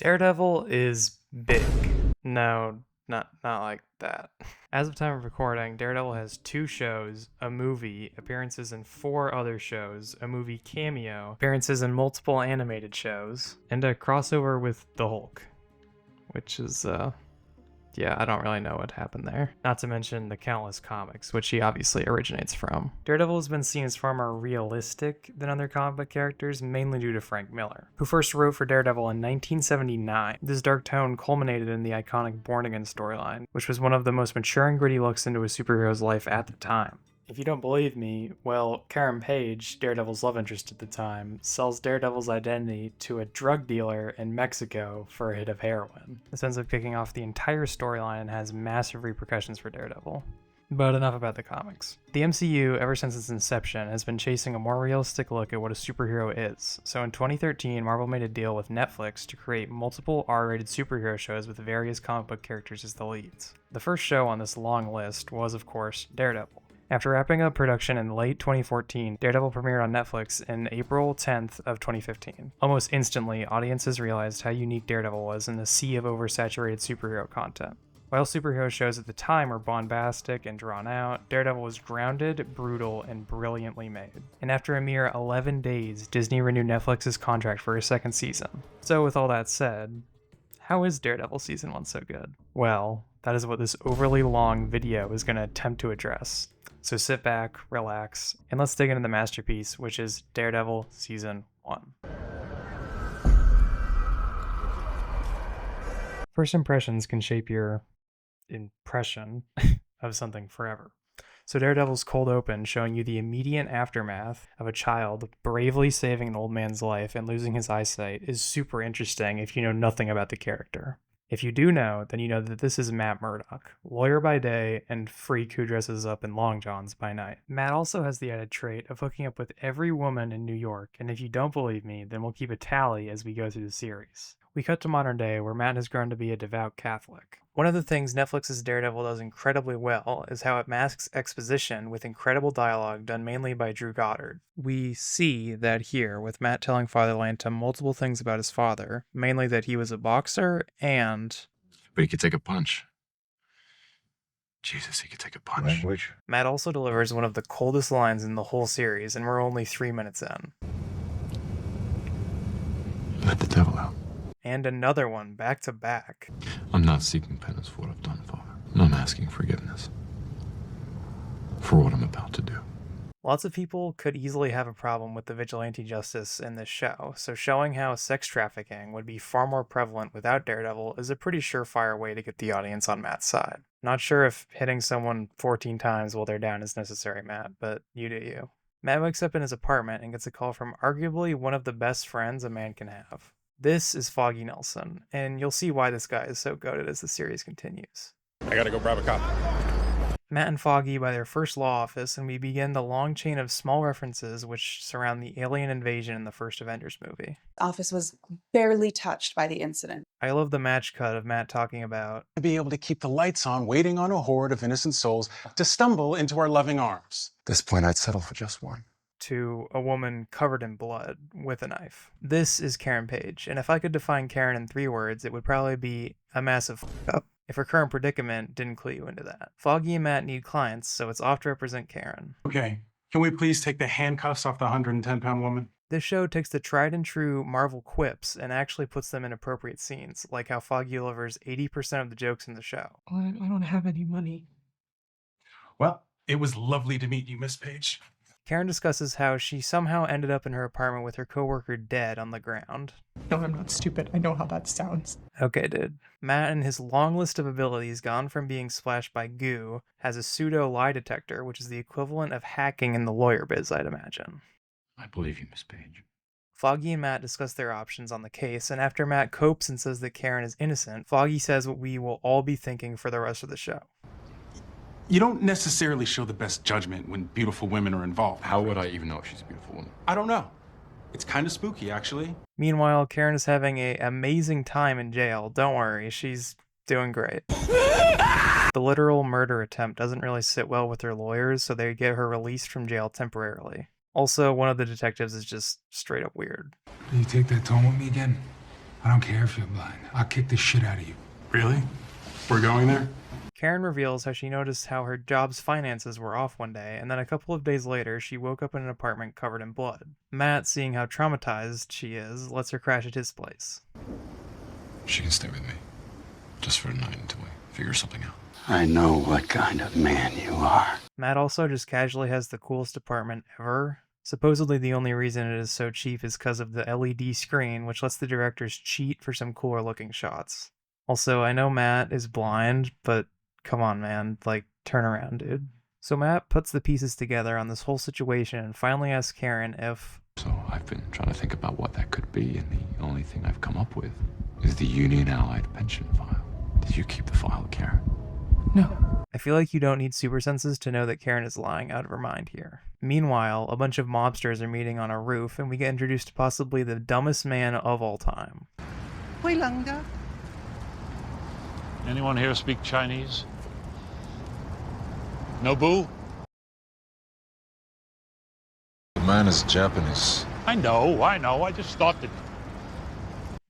Daredevil is big. No, not like that. As of time of recording, Daredevil has 2 shows, a movie, appearances in 4 other shows, a movie cameo, appearances in multiple animated shows, and a crossover with the Hulk, which is yeah, I don't really know what happened there. Not to mention the countless comics, which he obviously originates from. Daredevil has been seen as far more realistic than other comic book characters, mainly due to Frank Miller, who first wrote for Daredevil in 1979. This dark tone culminated in the iconic Born Again storyline, which was one of the most mature and gritty looks into a superhero's life at the time. If you don't believe me, well, Karen Page, Daredevil's love interest at the time, sells Daredevil's identity to a drug dealer in Mexico for a hit of heroin. This ends up kicking off the entire storyline and has massive repercussions for Daredevil. But enough about the comics. The MCU, ever since its inception, has been chasing a more realistic look at what a superhero is. So in 2013, Marvel made a deal with Netflix to create multiple R-rated superhero shows with various comic book characters as the leads. The first show on this long list was, of course, Daredevil. After wrapping up production in late 2014, Daredevil premiered on Netflix in April 10th of 2015. Almost instantly, audiences realized how unique Daredevil was in the sea of oversaturated superhero content. While superhero shows at the time were bombastic and drawn out, Daredevil was grounded, brutal, and brilliantly made. And after a mere 11 days, Disney renewed Netflix's contract for a second season. So with all that said, how is Daredevil Season 1 so good? Well, that is what this overly long video is going to attempt to address. So sit back, relax, and let's dig into the masterpiece, which is Daredevil Season 1. First impressions can shape your impression of something forever. So Daredevil's cold open, showing you the immediate aftermath of a child bravely saving an old man's life and losing his eyesight, is super interesting if you know nothing about the character. If you do know, then you know that this is Matt Murdock, lawyer by day and freak who dresses up in long johns by night. Matt also has the added trait of hooking up with every woman in New York, and if you don't believe me, then we'll keep a tally as we go through the series. We cut to modern day, where Matt has grown to be a devout Catholic. One of the things Netflix's Daredevil does incredibly well is how it masks exposition with incredible dialogue done mainly by Drew Goddard. We see that here, with Matt telling Father Lanta multiple things about his father, mainly that he was a boxer and... But he could take a punch. Jesus, he could take a punch. Language. Matt also delivers one of the coldest lines in the whole series, and we're only 3 minutes in. Let the devil out. And another one, back to back. I'm not seeking penance for what I've done, Father. And I'm asking forgiveness for what I'm about to do. Lots of people could easily have a problem with the vigilante justice in this show, so showing how sex trafficking would be far more prevalent without Daredevil is a pretty surefire way to get the audience on Matt's side. Not sure if hitting someone 14 times while they're down is necessary, Matt, but you do you. Matt wakes up in his apartment and gets a call from arguably one of the best friends a man can have. This is Foggy Nelson, and you'll see why this guy is so goated as the series continues. I gotta go grab a cop. Matt and Foggy by their first law office, and we begin the long chain of small references which surround the alien invasion in the first Avengers movie. Office was barely touched by the incident. I love the match cut of Matt talking about To be able to keep the lights on, waiting on a horde of innocent souls to stumble into our loving arms. At this point, I'd settle for just one. to a woman covered in blood with a knife. This is Karen Page, and if I could define Karen in 3 words, it would probably be a massive up. If her current predicament didn't clue you into that. Foggy and Matt need clients, so it's off to represent Karen. Okay, can we please take the handcuffs off the 110-pound woman? This show takes the tried and true Marvel quips and actually puts them in appropriate scenes, like how Foggy delivers 80% of the jokes in the show. I don't have any money. Well, it was lovely to meet you, Miss Page. Karen discusses how she somehow ended up in her apartment with her coworker dead on the ground. No, I'm not stupid. I know how that sounds. Okay, dude. Matt and his long list of abilities, gone from being splashed by goo, has a pseudo lie detector, which is the equivalent of hacking in the lawyer biz, I'd imagine. I believe you, Miss Page. Foggy and Matt discuss their options on the case, and after Matt copes and says that Karen is innocent, Foggy says what we will all be thinking for the rest of the show. You don't necessarily show the best judgment when beautiful women are involved. How would I even know if she's a beautiful woman? I don't know. It's kind of spooky, actually. Meanwhile, Karen is having an amazing time in jail. Don't worry, she's doing great. The literal murder attempt doesn't really sit well with her lawyers, so they get her released from jail temporarily. Also, one of the detectives is just straight up weird. Will you take that tone with me again? I don't care if you're blind. I'll kick the shit out of you. Really? We're going there? Karen reveals how she noticed how her job's finances were off one day, and then a couple of days later, she woke up in an apartment covered in blood. Matt, seeing how traumatized she is, lets her crash at his place. She can stay with me. Just for a night until we figure something out. I know what kind of man you are. Matt also just casually has the coolest apartment ever. Supposedly the only reason it is so cheap is because of the LED screen, which lets the directors cheat for some cooler looking shots. Also, I know Matt is blind, but come on, man, like, turn around, dude. So Matt puts the pieces together on this whole situation and finally asks Karen if... So I've been trying to think about what that could be, and the only thing I've come up with is the Union Allied pension file. Did you keep the file, Karen? No. I feel like you don't need super senses to know that Karen is lying out of her mind here. Meanwhile, a bunch of mobsters are meeting on a roof, and we get introduced to possibly the dumbest man of all time. Anyone here speak Chinese? No boo? The man is Japanese. I know. I just thought that.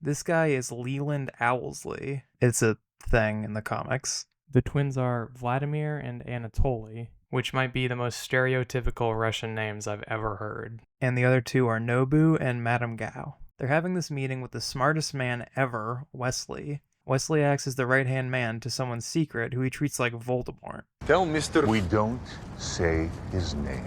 This guy is Leland Owlsley. It's a thing in the comics. The twins are Vladimir and Anatoly, which might be the most stereotypical Russian names I've ever heard. And the other two are Nobu and Madame Gao. They're having this meeting with the smartest man ever, Wesley. Wesley acts as the right-hand man to someone's secret who he treats like Voldemort. Tell Mr. We don't say his name.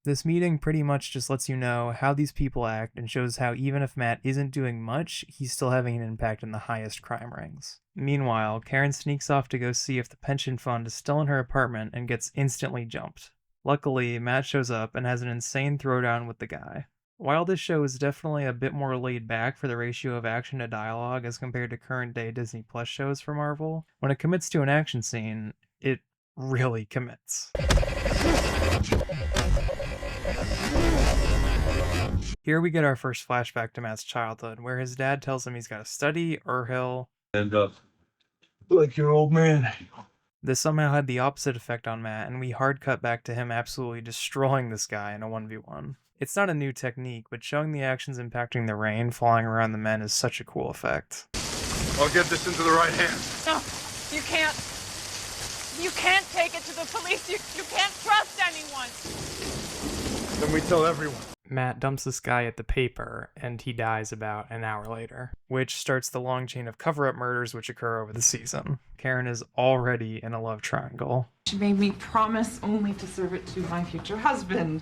This meeting pretty much just lets you know how these people act and shows how even if Matt isn't doing much, he's still having an impact in the highest crime rings. Meanwhile, Karen sneaks off to go see if the pension fund is still in her apartment and gets instantly jumped. Luckily, Matt shows up and has an insane throwdown with the guy. While this show is definitely a bit more laid back for the ratio of action to dialogue as compared to current day Disney Plus shows for Marvel, when it commits to an action scene, it really commits. Here we get our first flashback to Matt's childhood, where his dad tells him he's got to study or he'll End up like your old man. This somehow had the opposite effect on Matt, and we hard cut back to him absolutely destroying this guy in a 1v1. It's not a new technique, but showing the actions impacting the rain falling around the men is such a cool effect. I'll get this into the right hands. No, you can't. You can't take it to the police. You can't trust anyone. Then we tell everyone. Matt dumps this guy at the paper, and he dies about an hour later, which starts the long chain of cover-up murders which occur over the season. Karen is already in a love triangle. She made me promise only to serve it to my future husband.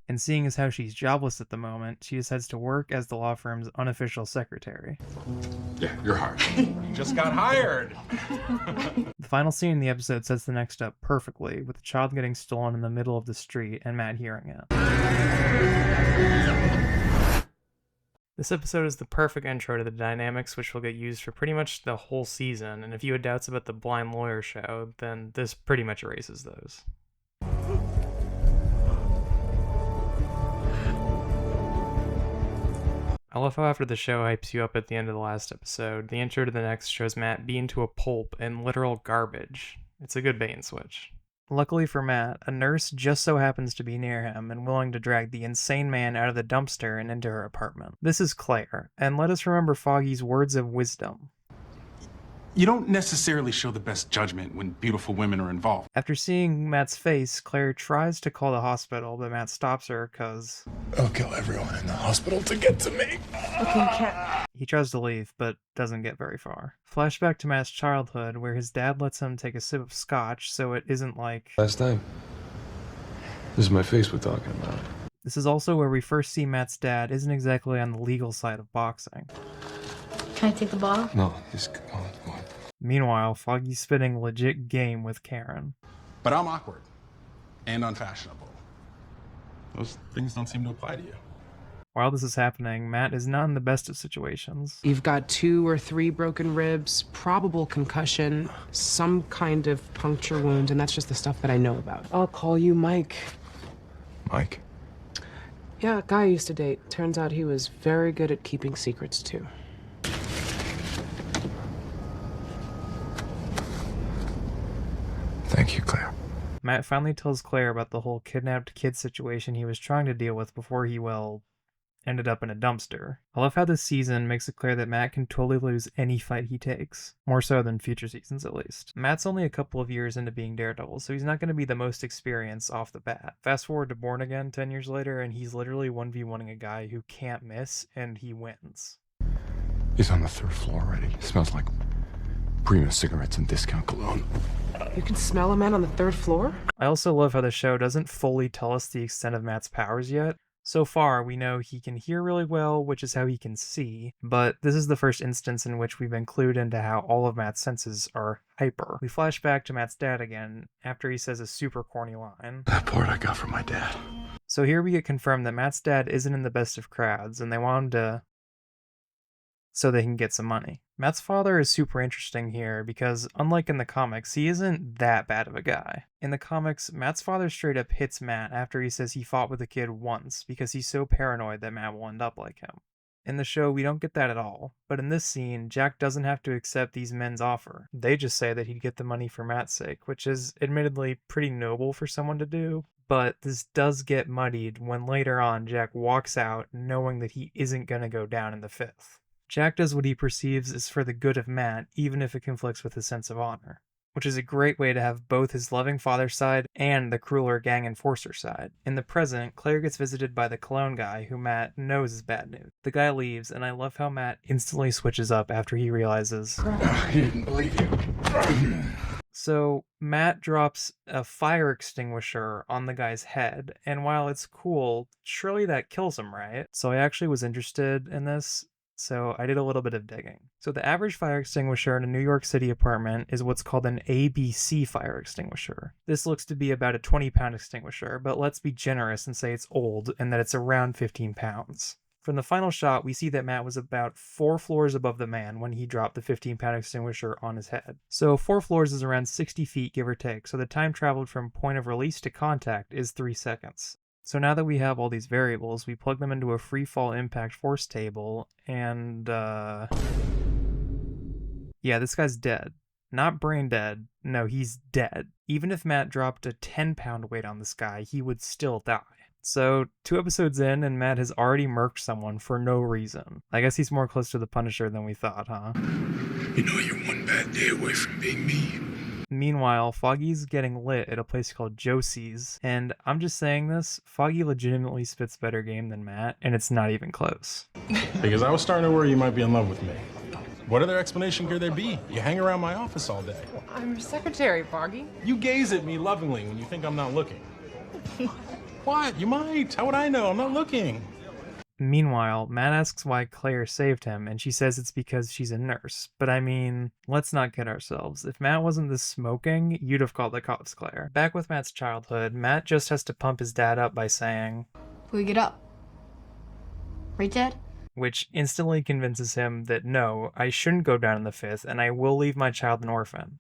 And seeing as how she's jobless at the moment, she decides to work as the law firm's unofficial secretary. Yeah, you're hired. Just got hired. The final scene in the episode sets the next up perfectly, with the child getting stolen in the middle of the street and Matt hearing it. This episode is the perfect intro to the dynamics which will get used for pretty much the whole season, and if you had doubts about the blind lawyer show, then this pretty much erases those. I love how after the show hypes you up at the end of the last episode, the intro to the next shows Matt beaten to a pulp in literal garbage. It's a good bait and switch. Luckily for Matt, a nurse just so happens to be near him and willing to drag the insane man out of the dumpster and into her apartment. This is Claire, and let us remember Foggy's words of wisdom. You don't necessarily show the best judgment when beautiful women are involved. After seeing Matt's face, Claire tries to call the hospital, but Matt stops her because I'll kill everyone in the hospital to get to me. Okay, you can't. he tries to leave, but doesn't get very far. Flashback to Matt's childhood, where his dad lets him take a sip of scotch, so it isn't like... Last time. This is my face we're talking about. This is also where we first see Matt's dad isn't exactly on the legal side of boxing. Can I take the ball? No, just go on, go on. Meanwhile, Foggy's spitting legit game with Karen. But I'm awkward and unfashionable. Those things don't seem to apply to you. While this is happening, Matt is not in the best of situations. You've got 2 or 3 broken ribs, probable concussion, some kind of puncture wound, and that's just the stuff that I know about. I'll call you Mike. Mike? Yeah, a guy I used to date. Turns out he was very good at keeping secrets, too. Thank you, Claire. Matt finally tells Claire about the whole kidnapped kid situation he was trying to deal with before he, well, ended up in a dumpster. I love how this season makes it clear that Matt can totally lose any fight he takes. More so than future seasons, at least. Matt's only a couple of years into being Daredevil, so he's not going to be the most experienced off the bat. Fast forward to Born Again 10 years later, and he's literally 1v1ing a guy who can't miss, and he wins. He's on the 3rd floor already. Smells like premium cigarettes and discount cologne. You can smell a man on the 3rd floor? I also love how the show doesn't fully tell us the extent of Matt's powers yet. So far, we know he can hear really well, which is how he can see, but this is the first instance in which we've been clued into how all of Matt's senses are hyper. We flash back to Matt's dad again, after he says a super corny line. That part I got from my dad. So here we get confirmed that Matt's dad isn't in the best of crowds, and they want him to so they can get some money. Matt's father is super interesting here because, unlike in the comics, he isn't that bad of a guy. In the comics, Matt's father straight up hits Matt after he says he fought with a kid once because he's so paranoid that Matt will end up like him. In the show, we don't get that at all, but in this scene, Jack doesn't have to accept these men's offer. They just say that he'd get the money for Matt's sake, which is admittedly pretty noble for someone to do. But this does get muddied when later on Jack walks out knowing that he isn't going to go down in the 5th. Jack does what he perceives is for the good of Matt, even if it conflicts with his sense of honor, which is a great way to have both his loving father side and the crueler gang enforcer side. In the present, Claire gets visited by the cologne guy who Matt knows is bad news. The guy leaves, and I love how Matt instantly switches up after he realizes He didn't believe you. So Matt drops a fire extinguisher on the guy's head, and while it's cool, surely that kills him, right? So I actually was interested in this, so I did a little bit of digging. So the average fire extinguisher in a New York City apartment is what's called an ABC fire extinguisher. This looks to be about a 20-pound extinguisher, but let's be generous and say it's old and that it's around 15 pounds. From the final shot, we see that Matt was about 4 floors above the man when he dropped the 15-pound extinguisher on his head. So 4 floors is around 60 feet, give or take, so the time traveled from point of release to contact is 3 seconds. So now that we have all these variables, we plug them into a free fall impact force table, and yeah, this guy's dead. Not brain dead, no, he's dead. Even if Matt dropped a 10-pound weight on this guy, he would still die. So 2 episodes in, and Matt has already murked someone for no reason. I guess he's more close to the Punisher than we thought, huh? You know you're one bad day away from being me. Meanwhile, Foggy's getting lit at a place called Josie's, and I'm just saying this, Foggy legitimately spits better game than Matt, and it's not even close. Because I was starting to worry you might be in love with me. What other explanation could there be? You hang around my office all day. I'm your secretary, Foggy. You gaze at me lovingly when you think I'm not looking. What? You might. How would I know? I'm not looking. Meanwhile, Matt asks why Claire saved him, and she says it's because she's a nurse. But I mean, let's not kid ourselves. If Matt wasn't this smoking, you'd have called the cops, Claire. Back with Matt's childhood, Matt just has to pump his dad up by saying, "We get up. Right, Dad?" Which instantly convinces him that no, I shouldn't go down in the 5th, and I will leave my child an orphan.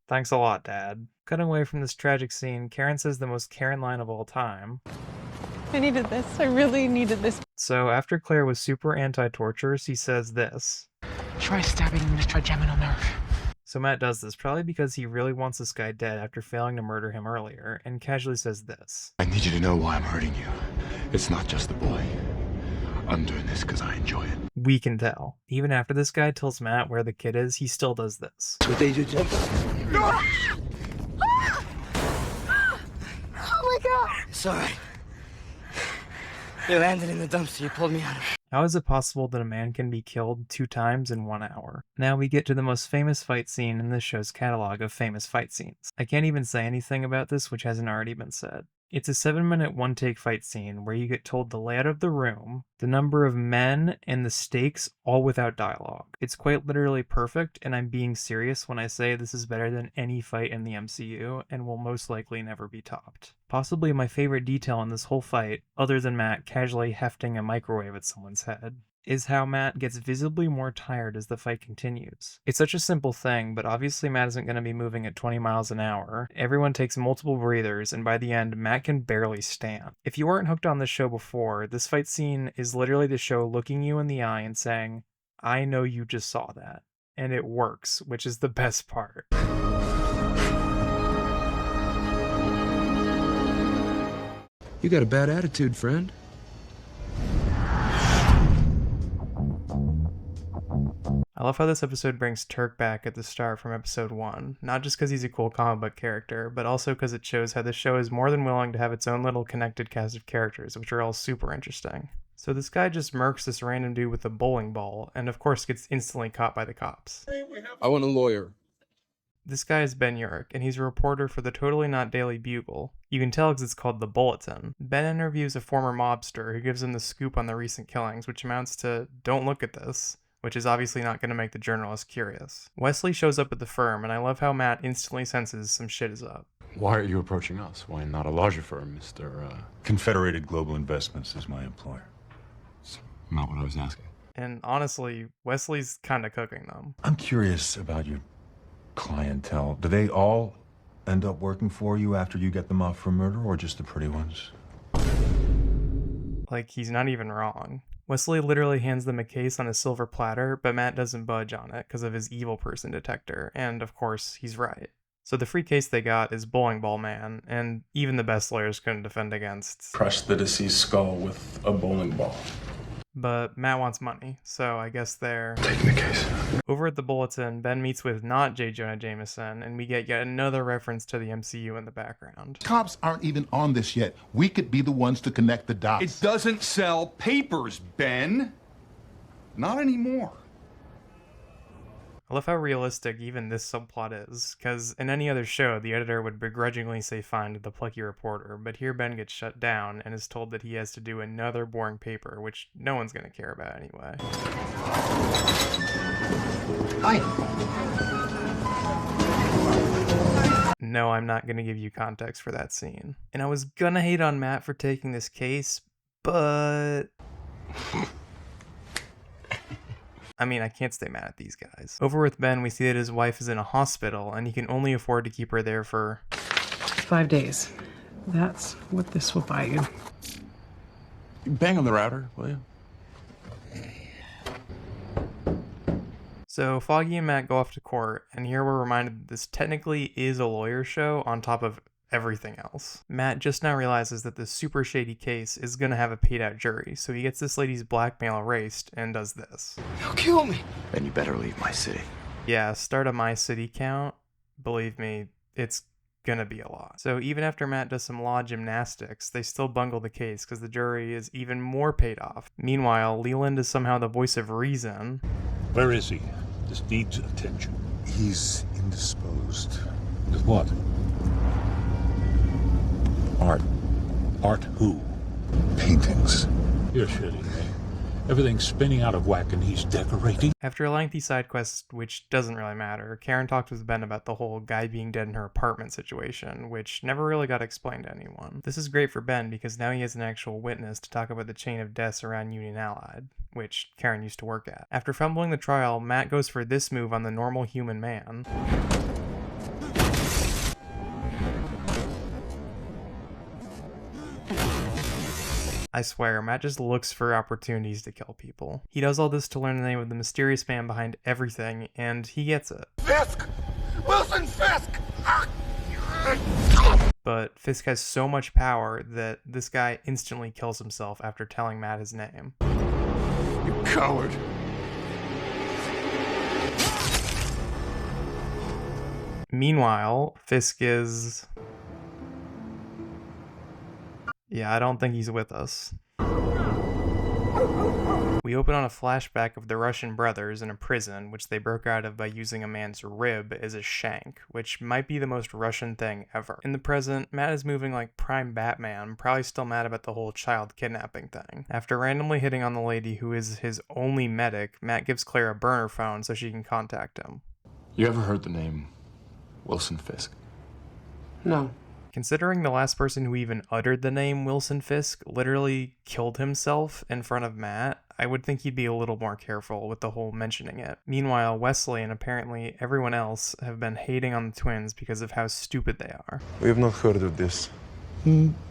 Thanks a lot, Dad. Cutting away from this tragic scene, Karen says the most Karen line of all time. I needed this. I really needed this. So after Claire was super anti-torture, she says this. Try stabbing him in the trigeminal nerve. So Matt does this, probably because he really wants this guy dead after failing to murder him earlier, and casually says this. I need you to know why I'm hurting you. It's not just the boy. I'm doing this because I enjoy it. We can tell. Even after this guy tells Matt where the kid is, he still does this. That's what they do, Jim. Oh my God! It's alright. They landed in the dumpster. You pulled me out of it. How is it possible that a man can be killed 2 times in 1 hour? Now we get to the most famous fight scene in this show's catalog of famous fight scenes. I can't even say anything about this which hasn't already been said. It's a 7-minute one-take fight scene where you get told the layout of the room, the number of men, and the stakes all without dialogue. It's quite literally perfect, and I'm being serious when I say this is better than any fight in the MCU and will most likely never be topped. Possibly my favorite detail in this whole fight, other than Matt casually hefting a microwave at someone's head, is how Matt gets visibly more tired as the fight continues. It's such a simple thing, but obviously Matt isn't going to be moving at 20 miles an hour. Everyone takes multiple breathers, and by the end, Matt can barely stand. If you weren't hooked on this show before, this fight scene is literally the show looking you in the eye and saying, I know you just saw that. And it works, which is the best part. You got a bad attitude, friend. I love how this episode brings Turk back at the start from episode 1, not just because he's a cool comic book character, but also because it shows how the show is more than willing to have its own little connected cast of characters, which are all super interesting. So this guy just murks this random dude with a bowling ball, and of course gets instantly caught by the cops. I want a lawyer. This guy is Ben Urich, and he's a reporter for the Totally Not Daily Bugle. You can tell because it's called The Bulletin. Ben interviews a former mobster who gives him the scoop on the recent killings, which amounts to, "Don't look at this," which is obviously not going to make the journalist curious. Wesley shows up at the firm, and I love how Matt instantly senses some shit is up. Why are you approaching us? Why not a larger firm, Mr. Confederated Global Investments is my employer. It's not what I was asking. And honestly, Wesley's kind of cooking them. I'm curious about your clientele. Do they all end up working for you after you get them off for murder, or just the pretty ones? Like, he's not even wrong. Wesley literally hands them a case on a silver platter, but Matt doesn't budge on it because of his evil person detector, and of course, he's right. So the free case they got is Bowling Ball Man, and even the best lawyers couldn't defend against. Crush the deceased skull with a bowling ball. But Matt wants money, so I guess they're taking the case. Over at the Bulletin, Ben meets with not J. Jonah Jameson, and we get yet another reference to the MCU in the background. Cops aren't even on this yet. We could be the ones to connect the dots. It doesn't sell papers, Ben. Not anymore. I love how realistic even this subplot is, because in any other show, the editor would begrudgingly say fine to the plucky reporter, but here Ben gets shut down and is told that he has to do another boring paper, which no one's going to care about anyway. Hi. No, I'm not going to give you context for that scene. And I was going to hate on Matt for taking this case, but... I mean, I can't stay mad at these guys. Over with Ben, we see that his wife is in a hospital, and he can only afford to keep her there for 5 days. That's what this will buy you. Bang on the router, will you? So Foggy and Matt go off to court, and here we're reminded that this technically is a lawyer show on top of everything else. Matt just now realizes that this super shady case is gonna have a paid out jury, so he gets this lady's blackmail erased and does this. They'll kill me. Then you better leave my city. Yeah, start a My City count. Believe me, it's gonna be a lot. So even after Matt does some law gymnastics, they still bungle the case because the jury is even more paid off. Meanwhile, Leland is somehow the voice of reason. Where is he? This needs attention. He's indisposed. With what? Art. Art who? Paintings. You're shitting me. Everything's spinning out of whack and he's decorating. After a lengthy side quest, which doesn't really matter, Karen talked with Ben about the whole guy being dead in her apartment situation, which never really got explained to anyone. This is great for Ben because now he has an actual witness to talk about the chain of deaths around Union Allied, which Karen used to work at. After fumbling the trial, Matt goes for this move on the normal human man. I swear, Matt just looks for opportunities to kill people. He does all this to learn the name of the mysterious man behind everything, and he gets it. Fisk! Wilson Fisk! But Fisk has so much power that this guy instantly kills himself after telling Matt his name. You coward! Meanwhile, Fisk is... yeah, I don't think he's with us. We open on a flashback of the Russian brothers in a prison, which they broke out of by using a man's rib as a shank, which might be the most Russian thing ever. In the present, Matt is moving like prime Batman, probably still mad about the whole child kidnapping thing. After randomly hitting on the lady who is his only medic, Matt gives Claire a burner phone so she can contact him. You ever heard the name Wilson Fisk? No. Considering the last person who even uttered the name Wilson Fisk literally killed himself in front of Matt, I would think he'd be a little more careful with the whole mentioning it. Meanwhile, Wesley and apparently everyone else have been hating on the twins because of how stupid they are. We have not heard of this.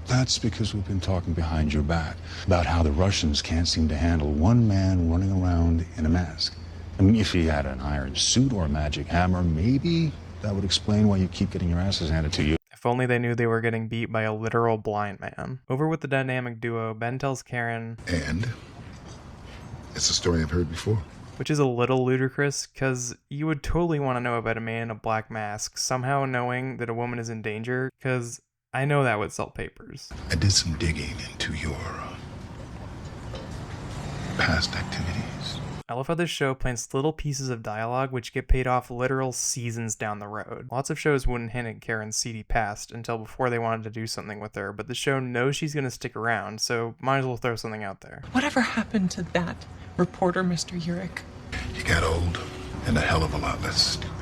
That's because we've been talking behind your back about how the Russians can't seem to handle one man running around in a mask. I mean, if he had an iron suit or a magic hammer, maybe that would explain why you keep getting your asses handed to you. If only they knew they were getting beat by a literal blind man. Over with the dynamic duo, Ben tells Karen, And it's a story I've heard before. which is a little ludicrous, because you would totally want to know about a man in a black mask somehow knowing that a woman is in danger, because I know that would sell papers. I did some digging into your past activities. I love how this show plants little pieces of dialogue which get paid off literal seasons down the road. Lots of shows wouldn't hint at Karen's seedy past until before they wanted to do something with her, but the show knows she's going to stick around, so might as well throw something out there. Whatever happened to that reporter, Mr. Urich? He got old and a hell of a lot less stupid.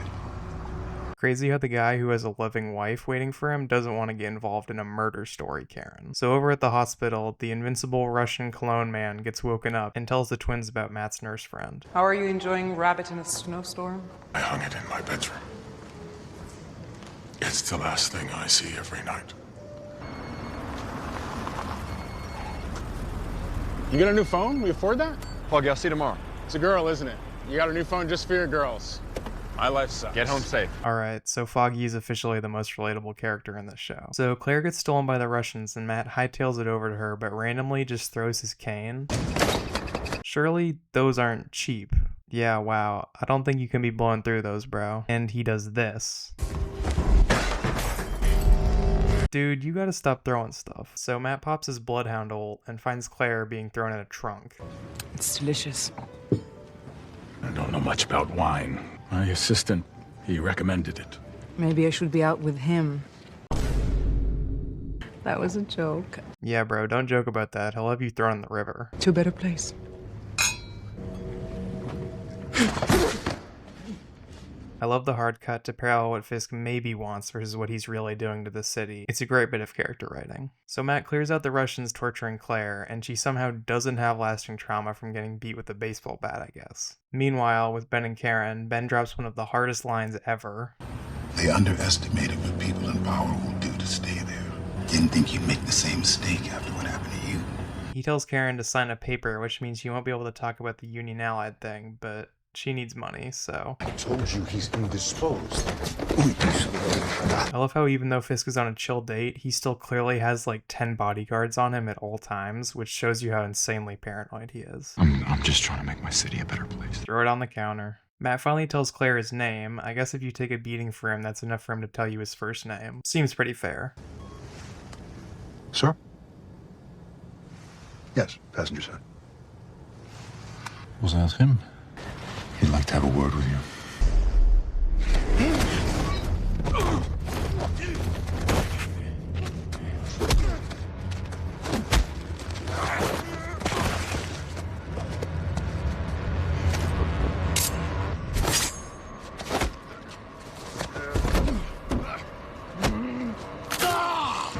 Crazy how the guy who has a loving wife waiting for him doesn't want to get involved in a murder story, Karen. So over at the hospital, the invincible Russian cologne man gets woken up and tells the twins about Matt's nurse friend. How are you enjoying Rabbit in a Snowstorm? I hung it in my bedroom. It's the last thing I see every night. You got a new phone? We afford that? Foggy, I'll see you tomorrow. It's a girl, isn't it? You got a new phone just for your girls. My life sucks. Get home safe. Alright, so Foggy is officially the most relatable character in this show. So Claire gets stolen by the Russians and Matt hightails it over to her, but randomly just throws his cane. Surely those aren't cheap. Yeah, wow. I don't think you can be blowing through those, bro. And he does this. Dude, you gotta stop throwing stuff. So Matt pops his bloodhound ult and finds Claire being thrown in a trunk. It's delicious. I don't know much about wine. My assistant, he recommended it. Maybe I should be out with him. That was a joke. Yeah, bro, don't joke about that. He'll have you thrown in the river. To a better place. I love the hard cut to parallel what Fisk maybe wants versus what he's really doing to the city. It's a great bit of character writing. So Matt clears out the Russians torturing Claire, and she somehow doesn't have lasting trauma from getting beat with a baseball bat, I guess. Meanwhile, with Ben and Karen, Ben drops one of the hardest lines ever. They underestimated what people in power will do to stay there. Didn't think you'd make the same mistake after what happened to you. He tells Karen to sign a paper, which means she won't be able to talk about the Union Allied thing, but she needs money, so. I told you he's indisposed. I love how even though Fisk is on a chill date, he still clearly has like 10 bodyguards on him at all times, which shows you how insanely paranoid he is. I'm just trying to make my city a better place. Throw it on the counter. Matt finally tells Claire his name. I guess if you take a beating for him, that's enough for him to tell you his first name. Seems pretty fair. Sir? Yes, passenger side. Was that him? He'd like to have a word with you.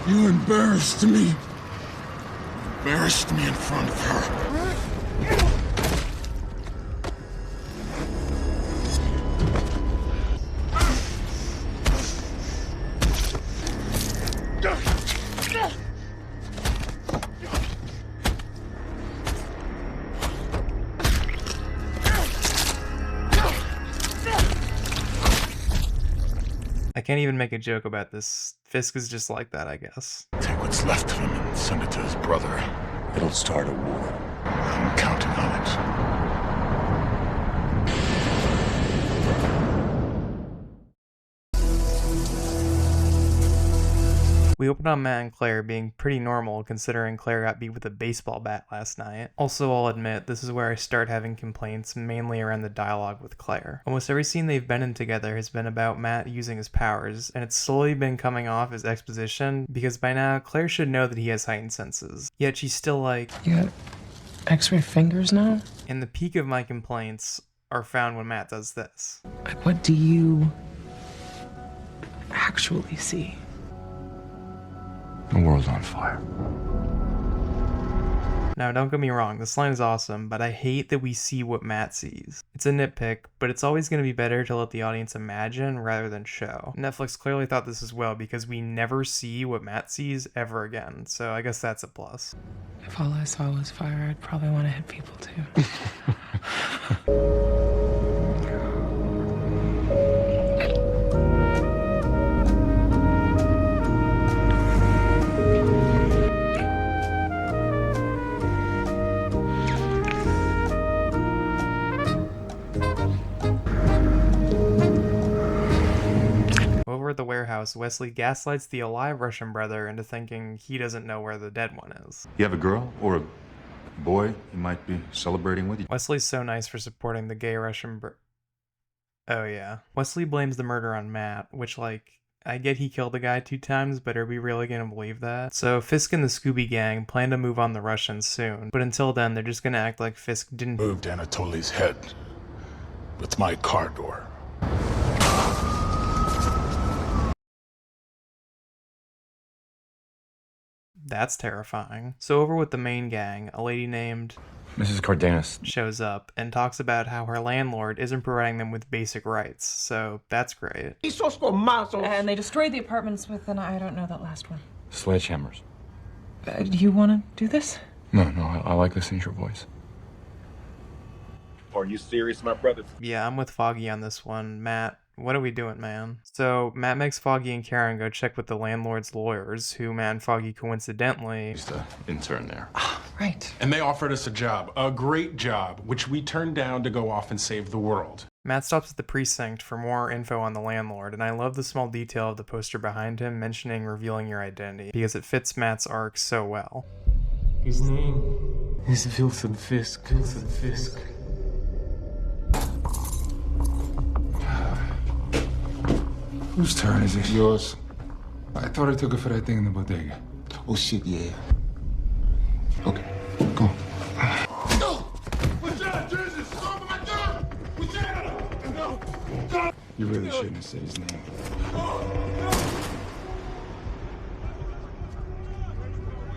You embarrassed me. Embarrassed me in front of her. I can't even make a joke about this. Fisk is just like that, I guess. Take what's left of him and send it to his brother. It'll start a war. I'm counting on it. We open on Matt and Claire being pretty normal considering Claire got beat with a baseball bat last night. Also, I'll admit, this is where I start having complaints mainly around the dialogue with Claire. Almost every scene they've been in together has been about Matt using his powers, and it's slowly been coming off as exposition because by now Claire should know that he has heightened senses. Yet she's still like, You got x-ray fingers now? And the peak of my complaints are found when Matt does this. What do you actually see? The world's on fire. Now, don't get me wrong, this line is awesome, but I hate that we see what Matt sees. It's a nitpick, but it's always going to be better to let the audience imagine rather than show. Netflix clearly thought this as well because we never see what Matt sees ever again, so I guess that's a plus. If all I saw was fire, I'd probably want to hit people too. house, Wesley gaslights the alive Russian brother into thinking he doesn't know where the dead one is. You have a girl or a boy you might be celebrating with you? Wesley's so nice for supporting the gay Russian Oh yeah. Wesley blames the murder on Matt, which, like, I get he killed the guy 2 times, but are we really gonna believe that? So Fisk and the Scooby Gang plan to move on the Russians soon, but until then, they're just gonna act like Fisk didn't Moved Anatoly's head with my car door. That's terrifying. So over with the main gang, a lady named Mrs. Cardenas shows up and talks about how her landlord isn't providing them with basic rights, so that's great. And they destroyed the apartments with I don't know that last one. Sledgehammers. Do you want to do this? No, I like listening to your voice. Are you serious, my brother? Yeah, I'm with Foggy on this one. Matt, what are we doing, man? So Matt makes Foggy and Karen go check with the landlord's lawyers, who Matt and Foggy coincidentally... He's the intern there. Right. And they offered us a job, a great job, which we turned down to go off and save the world. Matt stops at the precinct for more info on the landlord, and I love the small detail of the poster behind him mentioning revealing your identity, because it fits Matt's arc so well. His name is Wilson Fisk. Wilson Fisk. Whose turn is it? Yours. I thought I took it for that thing in the bodega. Oh shit, yeah. Okay, go on. You really shouldn't have said his name.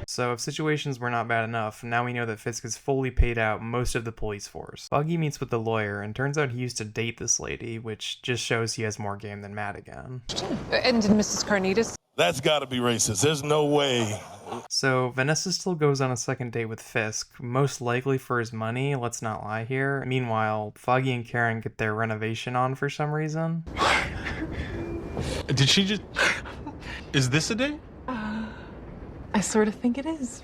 So if situations were not bad enough, now we know that Fisk has fully paid out most of the police force. Foggy meets with the lawyer, and turns out he used to date this lady, which just shows he has more game than Matt again. And did Mrs. Carnitas? That's gotta be racist. There's no way. So Vanessa still goes on a second date with Fisk, most likely for his money, let's not lie here. Meanwhile, Foggy and Karen get their renovation on for some reason. Did she just... Is this a date? I sort of think it is,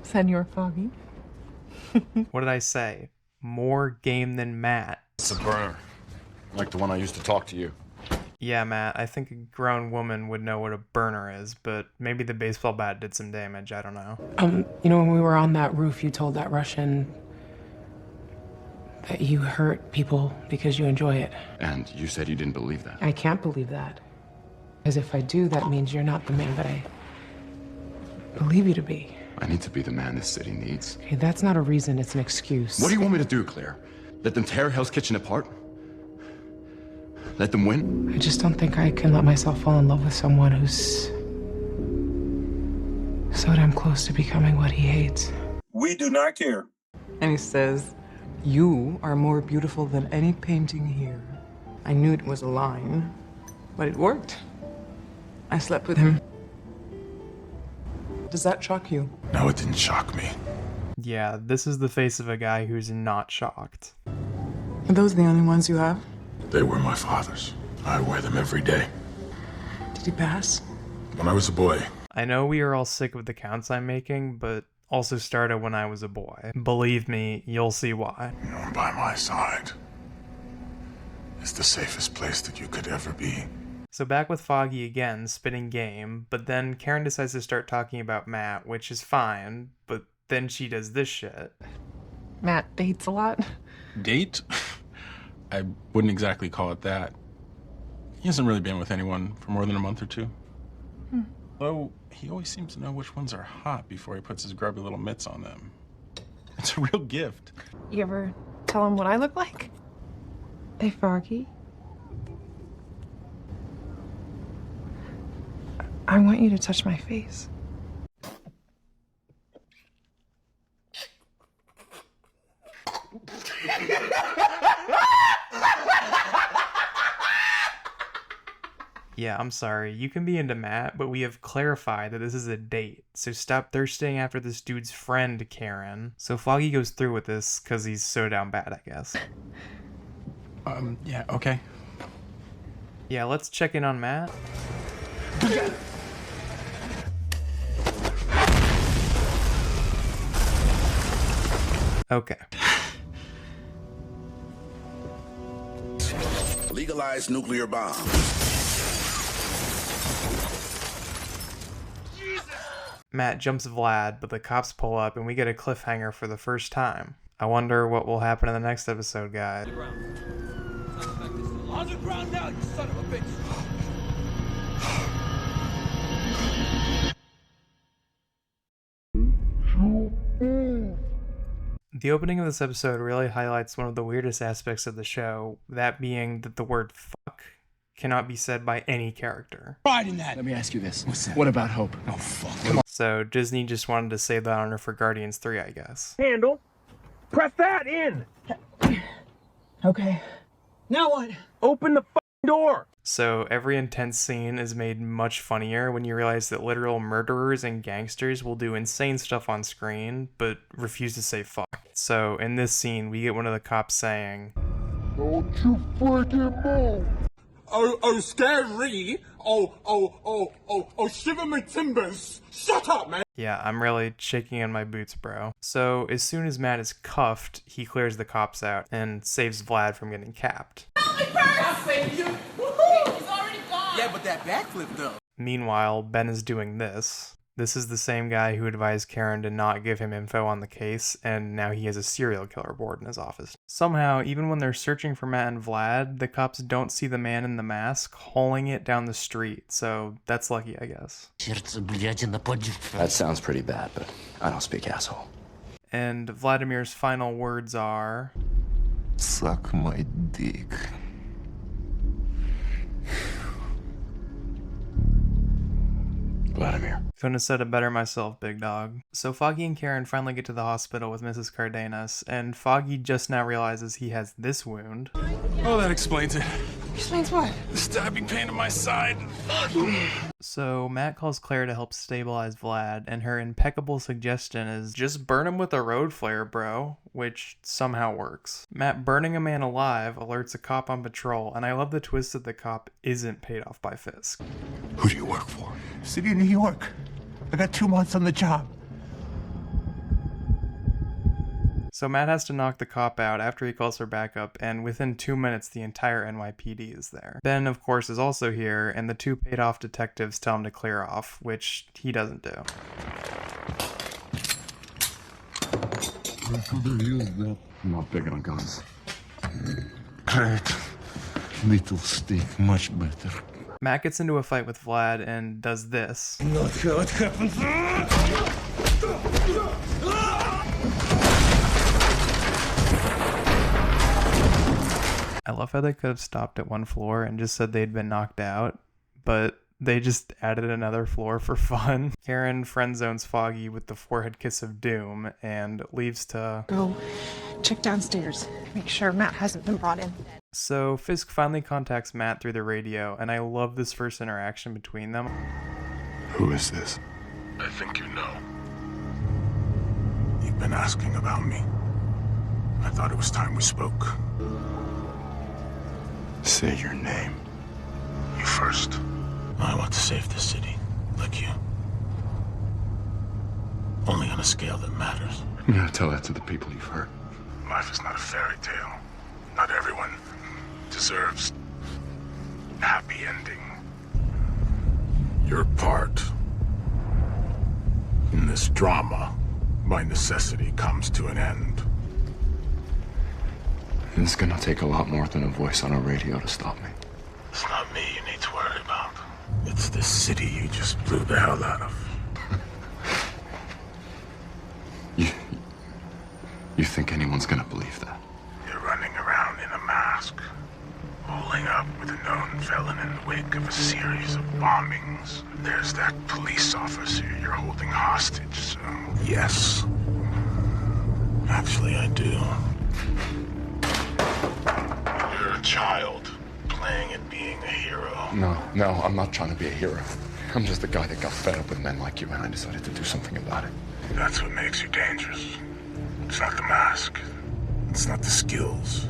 Senor Foggy. What did I say? More game than Matt. It's a burner. Like the one I used to talk to you. Yeah, Matt, I think a grown woman would know what a burner is, but maybe the baseball bat did some damage, I don't know. You know, when we were on that roof, you told that Russian that you hurt people because you enjoy it. And you said you didn't believe that. I can't believe that. Because if I do, that means you're not the man that I believe you to be. I need to be the man this city needs. Okay, that's not a reason, it's an excuse. What do you want me to do, Claire? Let them tear Hell's Kitchen apart? Let them win? I just don't think I can let myself fall in love with someone who's so damn close to becoming what he hates. We do not care. And he says, "You are more beautiful than any painting here." I knew it was a line, but it worked. I slept with him. Does that shock you? No, it didn't shock me. Yeah, this is the face of a guy who's not shocked. Are those the only ones you have? They were my father's. I wear them every day. Did he pass? When I was a boy. I know we are all sick of the counts I'm making, but also started when I was a boy. Believe me, you'll see why. You're by my side. It's the safest place that you could ever be. So back with Foggy again, spitting game, but then Karen decides to start talking about Matt, which is fine, but then she does this shit. Matt dates a lot. Date? I wouldn't exactly call it that. He hasn't really been with anyone for more than a month or two. Though, he always seems to know which ones are hot before he puts his grubby little mitts on them. It's a real gift. You ever tell him what I look like? Hey, Foggy. I want you to touch my face. Yeah, I'm sorry, you can be into Matt, but we have clarified that this is a date, so stop thirsting after this dude's friend, Karen. So Foggy goes through with this because he's so down bad, I guess. Yeah, okay. Yeah, let's check in on Matt. Okay. Legalize nuclear bombs. Matt jumps Vlad, but the cops pull up and we get a cliffhanger for the first time. I wonder what will happen in the next episode, guys. On the ground now, you son of a bitch! The opening of this episode really highlights one of the weirdest aspects of the show, that being that the word fuck cannot be said by any character. Pride in that! Let me ask you this. What's that? What about Hope? Oh, fuck. So Disney just wanted to save that honor for Guardians 3, I guess. Handle. Press that in! Okay. Now what? Open the fucking door! So every intense scene is made much funnier when you realize that literal murderers and gangsters will do insane stuff on screen, but refuse to say fuck. So in this scene, we get one of the cops saying, "Don't you freaking move!" Oh, scary! Oh, shiver my timbers! Shut up, man! Yeah, I'm really shaking in my boots, bro. So as soon as Matt is cuffed, he clears the cops out and saves Vlad from getting capped. I saved you! He's already gone! Yeah, but that backflip, though. Meanwhile, Ben is doing this. This is the same guy who advised Karen to not give him info on the case, and now he has a serial killer board in his office. Somehow, even when they're searching for Matt and Vlad, the cops don't see the man in the mask hauling it down the street, so that's lucky, I guess. That sounds pretty bad, but I don't speak asshole. And Vladimir's final words are, "Suck my dick." Vladimir. Couldn't have said it better myself, big dog. So Foggy and Karen finally get to the hospital with Mrs. Cardenas, and Foggy just now realizes he has this wound. Oh, that explains it. Explains what? The stabbing pain in my side. So Matt calls Claire to help stabilize Vlad, and her impeccable suggestion is just burn him with a road flare, bro, which somehow works. Matt burning a man alive alerts a cop on patrol, and I love the twist that the cop isn't paid off by Fisk. Who do you work for? City of New York. I got 2 months on the job. So Matt has to knock the cop out after he calls for backup, and within 2 minutes the entire NYPD is there. Ben, of course, is also here, and the 2 paid-off detectives tell him to clear off, which he doesn't do. I could have used that. I'm not big on guns. Great. Little stick, much better. Matt gets into a fight with Vlad and does this. Not sure what happens. I love how they could have stopped at 1 floor and just said they'd been knocked out, but they just added another floor for fun. Karen friend zones Foggy with the forehead kiss of doom and leaves to Go check downstairs. Make sure Matt hasn't been brought in. So Fisk finally contacts Matt through the radio, and I love this first interaction between them. Who is this? I think you know. You've been asking about me. I thought it was time we spoke. Say your name. You first. I want to save the city, like you. Only on a scale that matters. You gotta tell that to the people you've hurt. Life is not a fairy tale. Not everyone deserves a happy ending. Your part in this drama, by necessity, comes to an end. And it's gonna take a lot more than a voice on a radio to stop me. It's not me you need to worry about. It's this city you just blew the hell out of. You think anyone's gonna believe that? You're running around in a mask, holding up with a known felon in the wake of a series of bombings. There's that police officer you're holding hostage, so yes. Actually, I do. You're a child, playing at being a hero. No, I'm not trying to be a hero. I'm just a guy that got fed up with men like you, and I decided to do something about it. That's what makes you dangerous. It's not the mask. It's not the skills.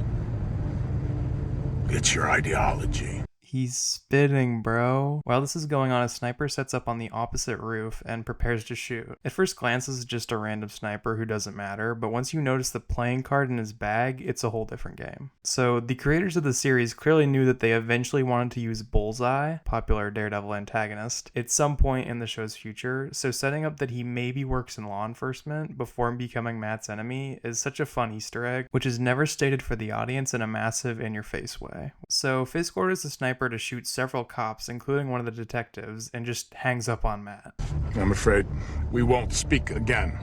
It's your ideology. He's spitting, bro. While this is going on, a sniper sets up on the opposite roof and prepares to shoot. At first glance, this is just a random sniper who doesn't matter, but once you notice the playing card in his bag, it's a whole different game. So the creators of the series clearly knew that they eventually wanted to use Bullseye, popular Daredevil antagonist, at some point in the show's future, so setting up that he maybe works in law enforcement before becoming Matt's enemy is such a fun Easter egg, which is never stated for the audience in a massive in-your-face way. So Fisk orders the sniper to shoot several cops, including one of the detectives, and just hangs up on Matt. I'm afraid we won't speak again.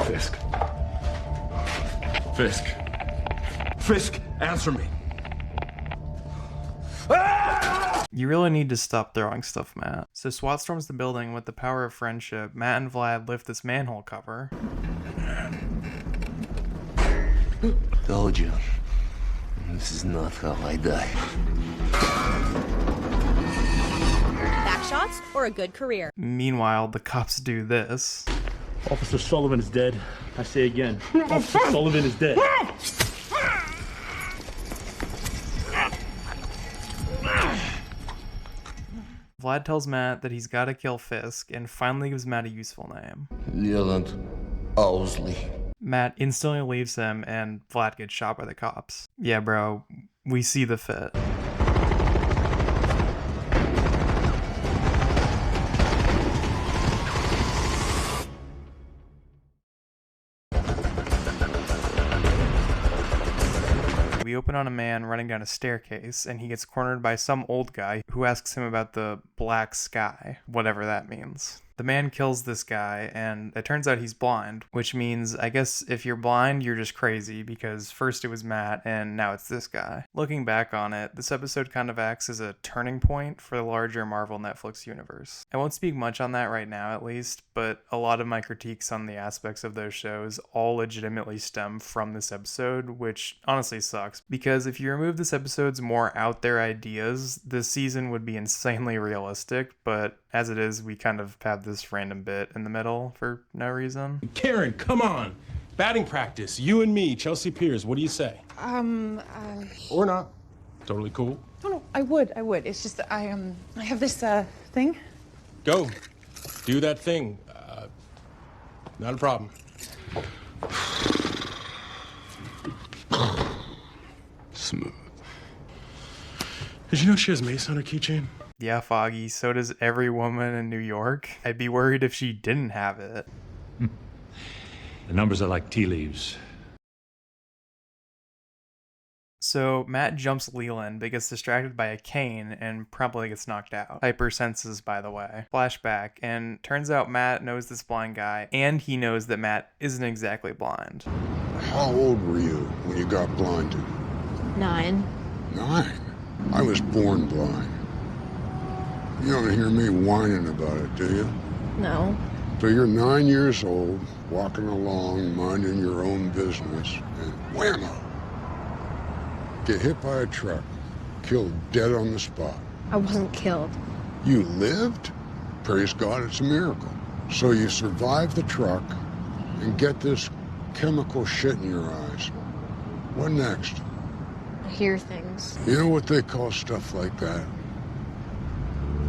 Fisk. Fisk. Fisk, answer me. You really need to stop throwing stuff, Matt. So SWAT storms the building. With the power of friendship, Matt and Vlad lift this manhole cover. Told you. This is not how I die. Back shots or a good career? Meanwhile, the cops do this. Officer Sullivan is dead. I say again, Officer Sullivan is dead. Vlad tells Matt that he's got to kill Fisk and finally gives Matt a useful name. Leland Owsley. Matt instantly leaves him and Vlad gets shot by the cops. Yeah, bro, we see the fit. We open on a man running down a staircase, and he gets cornered by some old guy who asks him about the black sky, whatever that means. The man kills this guy, and it turns out he's blind, which means, I guess, if you're blind, you're just crazy, because first it was Matt, and now it's this guy. Looking back on it, this episode kind of acts as a turning point for the larger Marvel Netflix universe. I won't speak much on that right now, at least, but a lot of my critiques on the aspects of those shows all legitimately stem from this episode, which honestly sucks, because if you remove this episode's more out there ideas, this season would be insanely realistic, but as it is, we kind of have this random bit in the middle for no reason. Karen, come on. Batting practice. You and me, Chelsea Piers. What do you say? Or not. Totally cool. No, I would. It's just that I have this, thing. Go. Do that thing. Not a problem. Smooth. Did you know she has mace on her keychain? Yeah, Foggy, so does every woman in New York. I'd be worried if she didn't have it. The numbers are like tea leaves. So Matt jumps Leland but gets distracted by a cane and promptly gets knocked out. Hypersenses, by the way. Flashback, and turns out Matt knows this blind guy, and he knows that Matt isn't exactly blind. How old were you when you got blinded? 9. 9? I was born blind. You don't hear me whining about it, do you? No. So you're 9 years old, walking along, minding your own business, and whammo! Get hit by a truck, killed dead on the spot. I wasn't killed. You lived? Praise God, it's a miracle. So you survive the truck and get this chemical shit in your eyes. What next? I hear things. You know what they call stuff like that?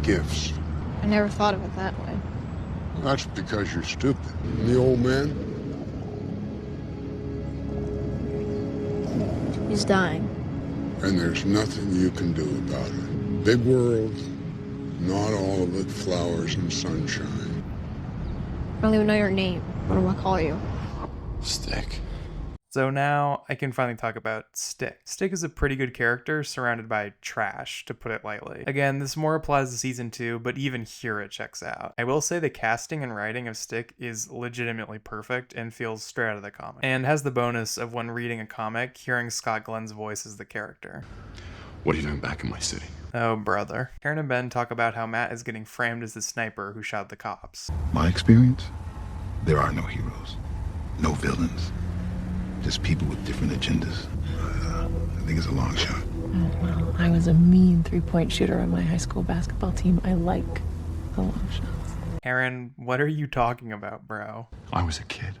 Gifts. I never thought of it that way. That's because you're stupid. And the old man? He's dying. And there's nothing you can do about it. Big world, not all of it flowers and sunshine. I don't even know your name. What do I call you? Stick. So now I can finally talk about Stick. Stick is a pretty good character surrounded by trash, to put it lightly. Again, this more applies to season 2, but even here it checks out. I will say the casting and writing of Stick is legitimately perfect and feels straight out of the comic. And has the bonus of, when reading a comic, hearing Scott Glenn's voice as the character. What are you doing back in my city? Oh, brother. Karen and Ben talk about how Matt is getting framed as the sniper who shot the cops. My experience? There are no heroes. No villains. Just people with different agendas. I think it's a long shot. Oh, well, I was a mean three-point shooter on my high school basketball team. I like the long shots. Aaron, what are you talking about, bro? I was a kid.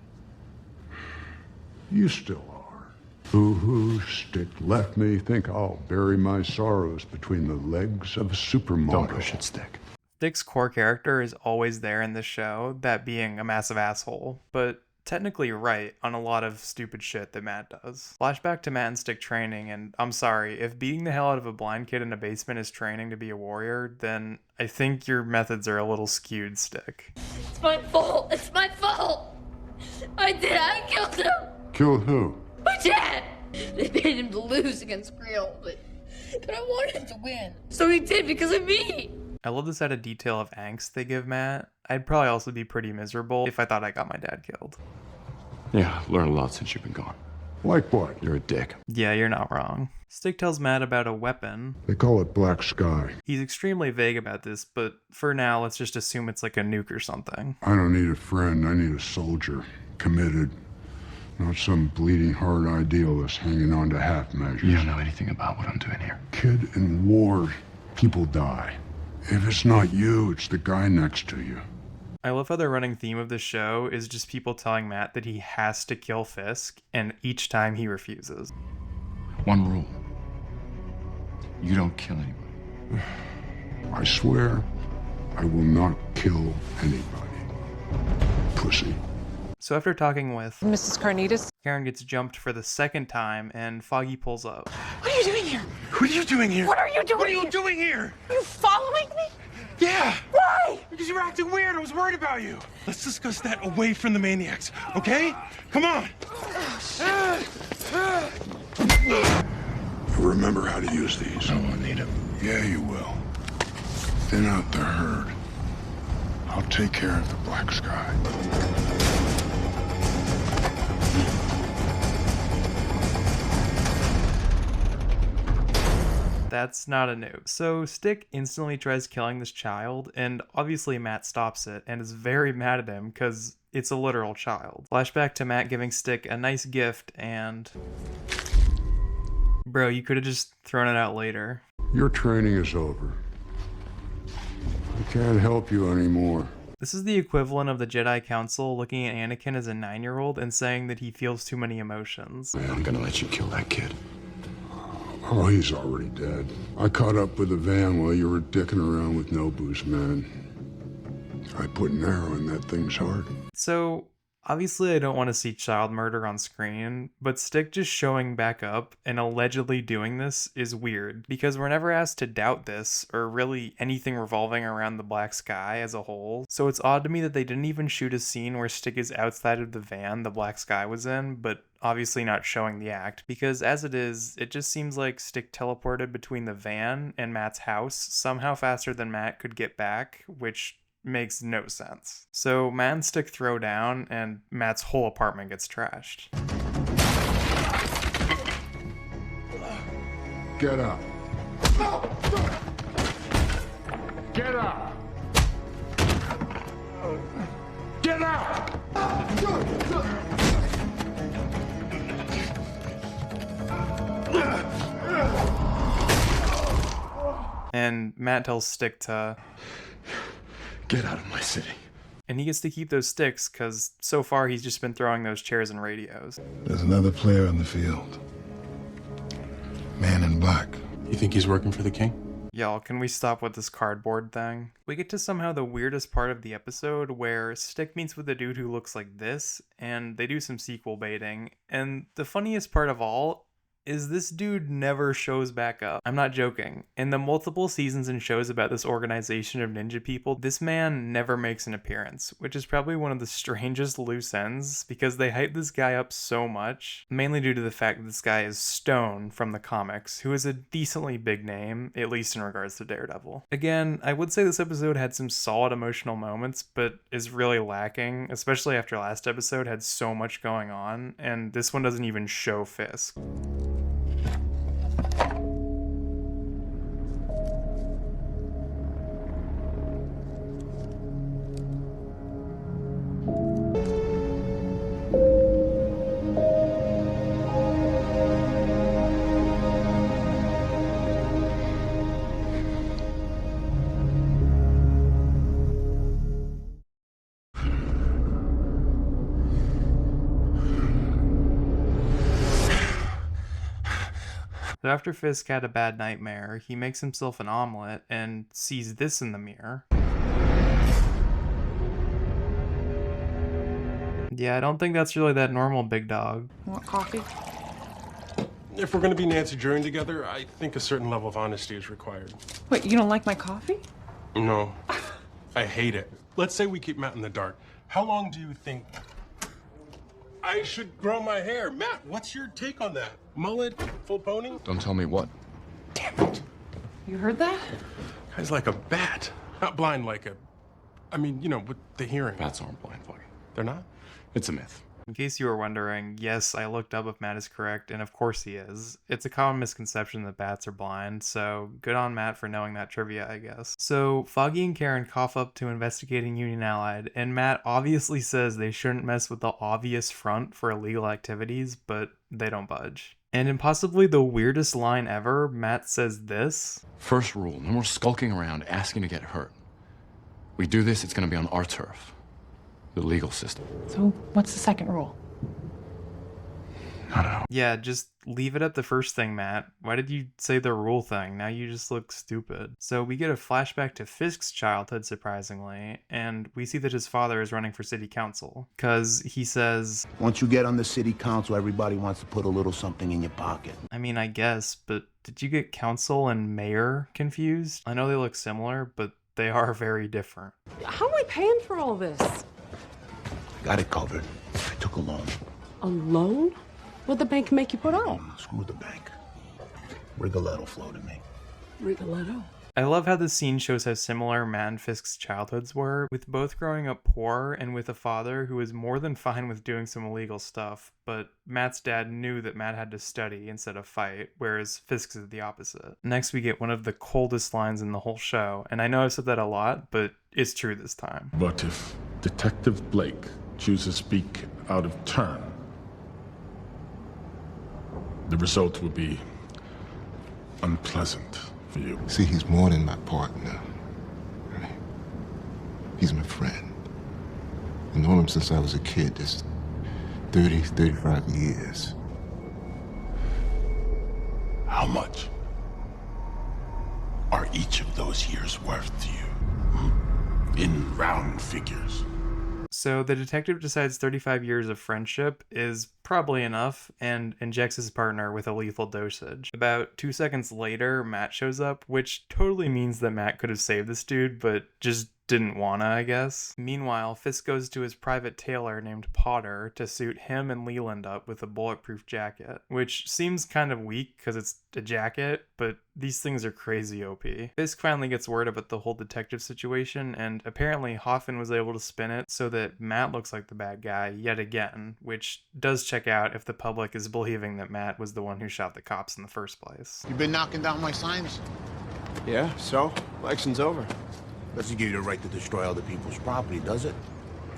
You still are. Boo-hoo, Stick left me. Think I'll bury my sorrows between the legs of a supermodel. Don't push it, Stick. Stick's core character is always there in this show, that being a massive asshole, but technically right on a lot of stupid shit that Matt does. Flashback to Matt and Stick training, and I'm sorry, if beating the hell out of a blind kid in a basement is training to be a warrior, then I think your methods are a little skewed, Stick. It's my fault. It's my fault. I killed him. Killed who? My dad. They made him to lose against Creel, but I wanted him to win. So he did because of me. I love this added detail of angst they give Matt. I'd probably also be pretty miserable if I thought I got my dad killed. Yeah, I've learned a lot since you've been gone. Like what? You're a dick. Yeah, you're not wrong. Stick tells Matt about a weapon. They call it Black Sky. He's extremely vague about this, but for now, let's just assume it's like a nuke or something. I don't need a friend. I need a soldier. Committed. Not some bleeding heart idealist hanging on to half measures. You don't know anything about what I'm doing here. Kid, in war, people die. If it's not you, it's the guy next to you. I love how the running theme of the show is just people telling Matt that he has to kill Fisk, and each time he refuses. One rule. You don't kill anybody. I swear, I will not kill anybody. Pussy. So after talking with Mrs. Carnitas? Karen gets jumped for the second time, and Foggy pulls up. What are you doing here? What are you doing here? What are you doing What are you doing here? Are you following me? Yeah. Why? Because you were acting weird. I was worried about you. Let's discuss that away from the maniacs, okay? Come on. Remember how to use these. I won't need them. Yeah, you will. Thin out the herd. I'll take care of the Black Sky. That's not a nuke. So Stick instantly tries killing this child, and obviously Matt stops it and is very mad at him because it's a literal child. Flashback to Matt giving Stick a nice gift and... Bro, you could have just thrown it out later. Your training is over. I can't help you anymore. This is the equivalent of the Jedi Council looking at Anakin as a 9-year-old and saying that he feels too many emotions. I'm gonna let you kill that kid. Oh, he's already dead. I caught up with the van while you were dicking around with Nobu's men. I put an arrow in that thing's heart. So, obviously I don't want to see child murder on screen, but Stick just showing back up and allegedly doing this is weird, because we're never asked to doubt this, or really anything revolving around the Black Sky as a whole. So it's odd to me that they didn't even shoot a scene where Stick is outside of the van the Black Sky was in, but obviously not showing the act, because as it is, it just seems like Stick teleported between the van and Matt's house somehow faster than Matt could get back, which makes no sense. So Matt and Stick throw down, and Matt's whole apartment gets trashed. Get up. Get up. Get up. And Matt tells Stick to get out of my city. And he gets to keep those sticks because so far he's just been throwing those chairs and radios. There's another player on the field. Man in black. You think he's working for the king? Y'all, can we stop with this cardboard thing? We get to somehow the weirdest part of the episode where Stick meets with a dude who looks like this, and they do some sequel baiting. And the funniest part of all is this dude never shows back up. I'm not joking. In the multiple seasons and shows about this organization of ninja people, this man never makes an appearance, which is probably one of the strangest loose ends because they hype this guy up so much, mainly due to the fact that this guy is Stone from the comics, who is a decently big name, at least in regards to Daredevil. Again, I would say this episode had some solid emotional moments, but is really lacking, especially after last episode had so much going on, and this one doesn't even show Fisk. So after Fisk had a bad nightmare, he makes himself an omelet and sees this in the mirror. Yeah, I don't think that's really that normal, big dog. Want coffee? If we're gonna be Nancy Drew together, I think a certain level of honesty is required. Wait, you don't like my coffee? No, I hate it. Let's say we keep Matt in the dark. How long do you think I should grow my hair? Matt, what's your take on that? Mullet, full pony? Don't tell me what. You heard that? Guy's like a bat. Not blind like a... I mean, you know, with the hearing. Bats aren't blind, Foggy. They're not? It's a myth. In case you were wondering, yes, I looked up if Matt is correct, and of course he is. It's a common misconception that bats are blind, so good on Matt for knowing that trivia, I guess. So Foggy and Karen cough up to investigating Union Allied, and Matt obviously says they shouldn't mess with the obvious front for illegal activities, but they don't budge. And in possibly the weirdest line ever, Matt says this. First rule, no more skulking around asking to get hurt. We do this, it's gonna be on our turf. The legal system. So what's the second rule? Yeah, just leave it at the first thing, Matt. Why did you say the rule thing? Now you just look stupid. So we get a flashback to Fisk's childhood, surprisingly, and we see that his father is running for city council. Because he says... Once you get on the city council, everybody wants to put a little something in your pocket. I mean, I guess, but did you get council and mayor confused? I know they look similar, but they are very different. How am I paying for all this? Got it covered. I took a loan. A loan? What'd the bank make you put on? Screw the bank. Rigoletto floated me. Rigoletto? I love how the scene shows how similar Matt and Fisk's childhoods were, with both growing up poor and with a father who was more than fine with doing some illegal stuff, but Matt's dad knew that Matt had to study instead of fight, whereas Fisk's is the opposite. Next we get one of the coldest lines in the whole show, and I know I've said that a lot, but it's true this time. But if Detective Blake chooses to speak out of turn, the result will be unpleasant for you. See, he's more than my partner. Right? He's my friend. I've known him since I was a kid. This 35 years. How much are each of those years worth to you? In round figures. So the detective decides 35 years of friendship is probably enough and injects his partner with a lethal dosage. About 2 seconds later, Matt shows up, which totally means that Matt could have saved this dude, but just didn't wanna, I guess. Meanwhile, Fisk goes to his private tailor named Potter to suit him and Leland up with a bulletproof jacket, which seems kind of weak because it's a jacket, but these things are crazy OP. Fisk finally gets word about the whole detective situation, and apparently Hoffman was able to spin it so that Matt looks like the bad guy yet again, which does check out if the public is believing that Matt was the one who shot the cops in the first place. You been knocking down my signs? Yeah, so? Election's over. Doesn't give you the right to destroy other people's property, does it?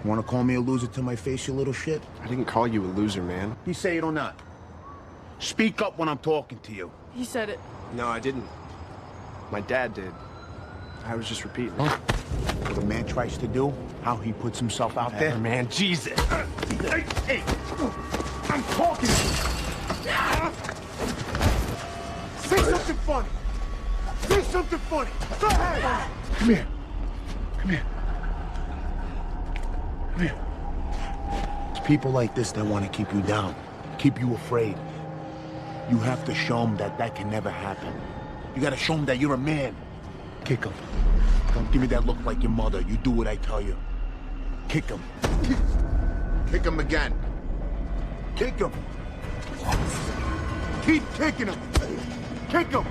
Want to call me a loser to my face, you little shit? I didn't call you a loser, man. You say it or not. Speak up when I'm talking to you. He said it. No, I didn't. My dad did. I was just repeating. What a man tries to do, how he puts himself out there. Man, Jesus. Hey, I'm talking to you. Say something funny. Say something funny. Go ahead. Come here. Come here. Come here. It's people like this that want to keep you down, keep you afraid. You have to show them that that can never happen. You got to show them that you're a man. Kick him. Don't give me that look like your mother. You do what I tell you. Kick him. Kick him again. Kick him. Keep kicking him. Kick him.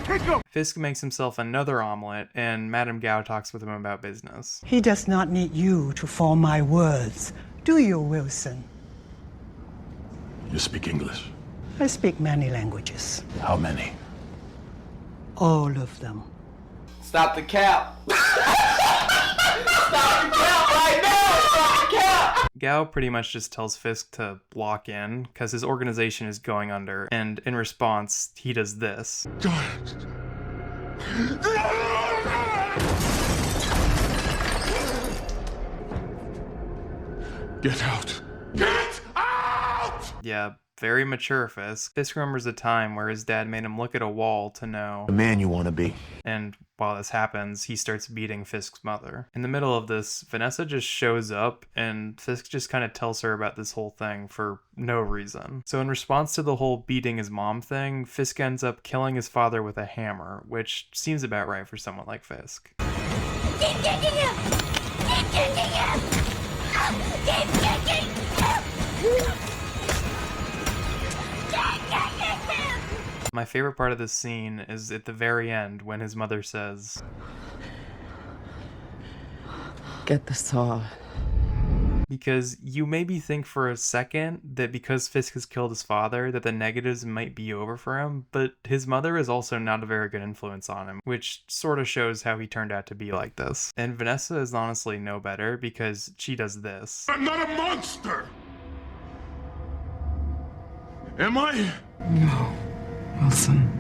Kick him. Fisk makes himself another omelet, and Madame Gao talks with him about business. He does not need you to form my words, do you, Wilson? You speak English? I speak many languages. How many? All of them. Stop the cap. Stop the cap right now. Stop the cap. Gao pretty much just tells Fisk to lock in because his organization is going under, and in response, he does this. Get out. Get out! Yeah, very mature Fisk. Fisk remembers a time where his dad made him look at a wall to know The man you want to be. and while this happens, he starts beating Fisk's mother. In the middle of this, Vanessa just shows up and Fisk just kind of tells her about this whole thing for no reason. So in response to the whole beating his mom thing, Fisk ends up killing his father with a hammer, which seems about right for someone like Fisk. Keep kicking him! Keep kicking him! Keep kicking him! My favorite part of this scene is at the very end when his mother says, "Get the saw." Because you maybe think for a second that because Fisk has killed his father that the negatives might be over for him, but his mother is also not a very good influence on him, which sort of shows how he turned out to be like this. And Vanessa is honestly no better because she does this. I'm not a monster! Am I? No, Wilson.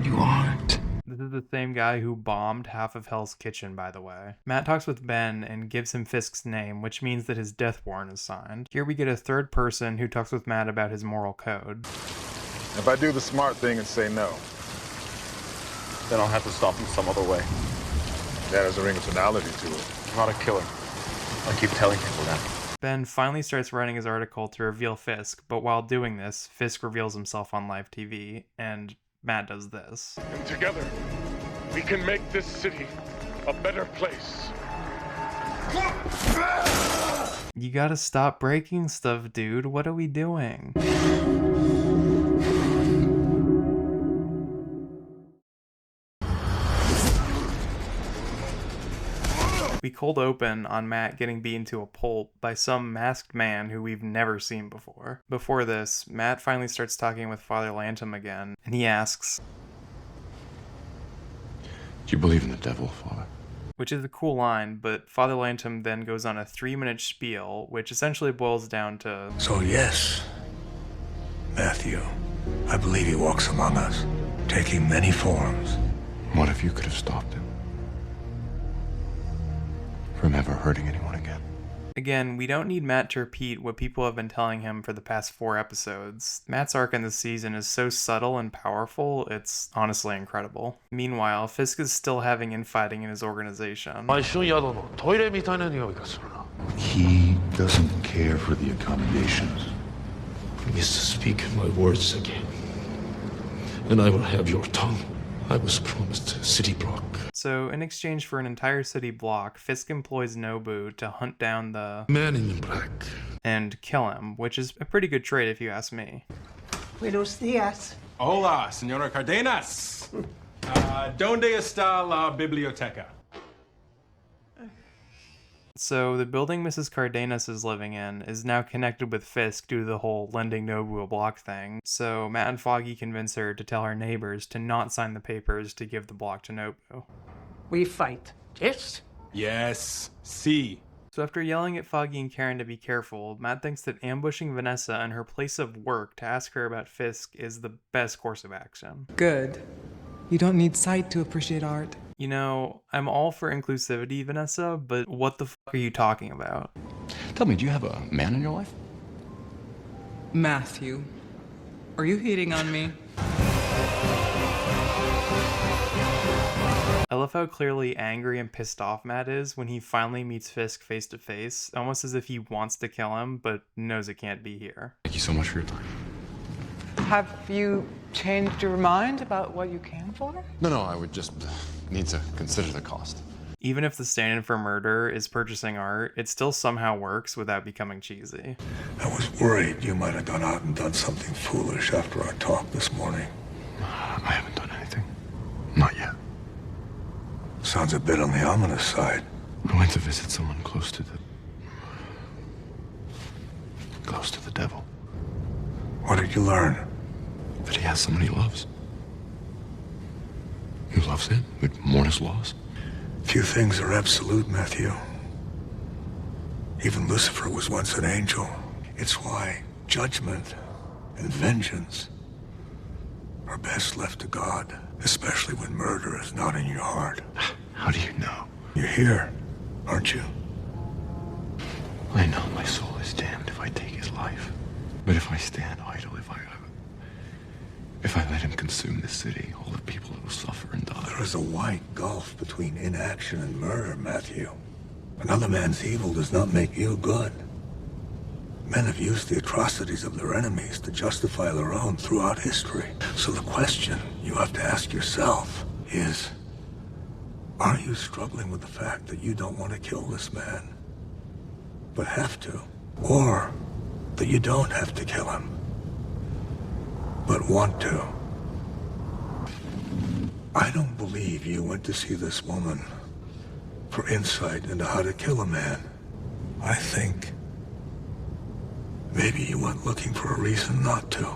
You aren't. This is the same guy who bombed half of Hell's Kitchen, by the way. Matt talks with Ben and gives him Fisk's name, which means that his death warrant is signed. Here we get a third person who talks with Matt about his moral code. If I do the smart thing and say no, then I'll have to stop him some other way. That has a ring of tonality to it. I'm not a killer. I keep telling people that. Ben finally starts writing his article to reveal Fisk, but while doing this, Fisk reveals himself on live TV, and Matt does this. And together, we can make this city a better place. You gotta stop breaking stuff, dude. What are we doing? We cold open on Matt getting beaten to a pulp by some masked man who we've never seen before. Before this, Matt finally starts talking with Father Lantom again, and he asks, Do you believe in the devil, Father? which is a cool line, but Father Lantom then goes on a 3-minute spiel, which essentially boils down to, So yes, Matthew, I believe he walks among us, taking many forms. What if you could have stopped him from ever hurting anyone again? Again, we don't need Matt to repeat what people have been telling him for the past 4 episodes. Matt's arc in this season is so subtle and powerful, it's honestly incredible. Meanwhile, Fisk is still having infighting in his organization. He doesn't care for the accommodations. Please speak my words again, and I will have your tongue. I was promised a city block. So, in exchange for an entire city block, Fisk employs Nobu to hunt down the man in black and kill him, which is a pretty good trade if you ask me. Buenos dias. Hola, Señora Cardenas. ¿Dónde está la biblioteca? So, the building Mrs. Cardenas is living in is now connected with Fisk due to the whole lending Nobu a block thing. So, Matt and Foggy convince her to tell her neighbors to not sign the papers to give the block to Nobu. We fight. Yes? Yes. See. So after yelling at Foggy and Karen to be careful, Matt thinks that ambushing Vanessa in her place of work to ask her about Fisk is the best course of action. Good. You don't need sight to appreciate art. You know, I'm all for inclusivity, Vanessa, but what the fuck are you talking about? Tell me, do you have a man in your life? Matthew, are you hitting on me? I love how clearly angry and pissed off Matt is when he finally meets Fisk face to face, almost as if he wants to kill him, but knows it can't be here. Thank you so much for your time. Have you changed your mind about what you can for? No, I would just need to consider the cost. Even if the stand-in for murder is purchasing art, it still somehow works without becoming cheesy. I was worried you might have gone out and done something foolish after our talk this morning. I haven't done anything. Not yet. Sounds a bit on the ominous side. I went to visit someone close to the devil. What did you learn? That he has someone he loves. Who loves him, would mourn his loss. Few things are absolute, Matthew. Even Lucifer was once an angel. It's why judgment and vengeance are best left to God, especially when murder is not in your heart. How do you know? You're here, aren't you? I know my soul is damned if I take his life. But if I stand idle, if I let him consume the city, all the people that will suffer and die. There is a wide gulf between inaction and murder, Matthew. Another man's evil does not make you good. Men have used the atrocities of their enemies to justify their own throughout history. So the question you have to ask yourself is, are you struggling with the fact that you don't want to kill this man, but have to? Or that you don't have to kill him, but want to? I don't believe you went to see this woman for insight into how to kill a man. I think maybe you went looking for a reason not to.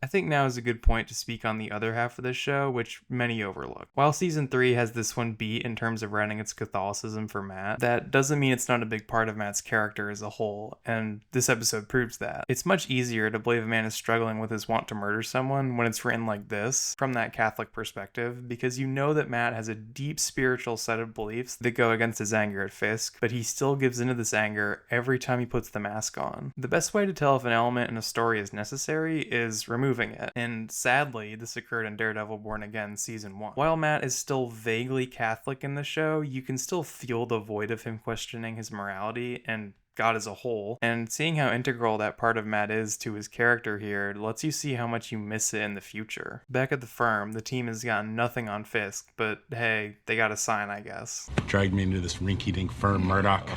I think now is a good point to speak on the other half of this show, which many overlook. While season 3 has this one beat in terms of writing its Catholicism for Matt, that doesn't mean it's not a big part of Matt's character as a whole, and this episode proves that. It's much easier to believe a man is struggling with his want to murder someone when it's written like this, from that Catholic perspective, because you know that Matt has a deep spiritual set of beliefs that go against his anger at Fisk, but he still gives into this anger every time he puts the mask on. The best way to tell if an element in a story is necessary is removing it, and sadly, this occurred in Daredevil Born Again Season 1. While Matt is still vaguely Catholic in the show, you can still feel the void of him questioning his morality and God as a whole, and seeing how integral that part of Matt is to his character here lets you see how much you miss it in the future. Back at the firm, the team has gotten nothing on Fisk, but hey, they got a sign, I guess. Dragged me into this rinky-dink firm, Murdoch.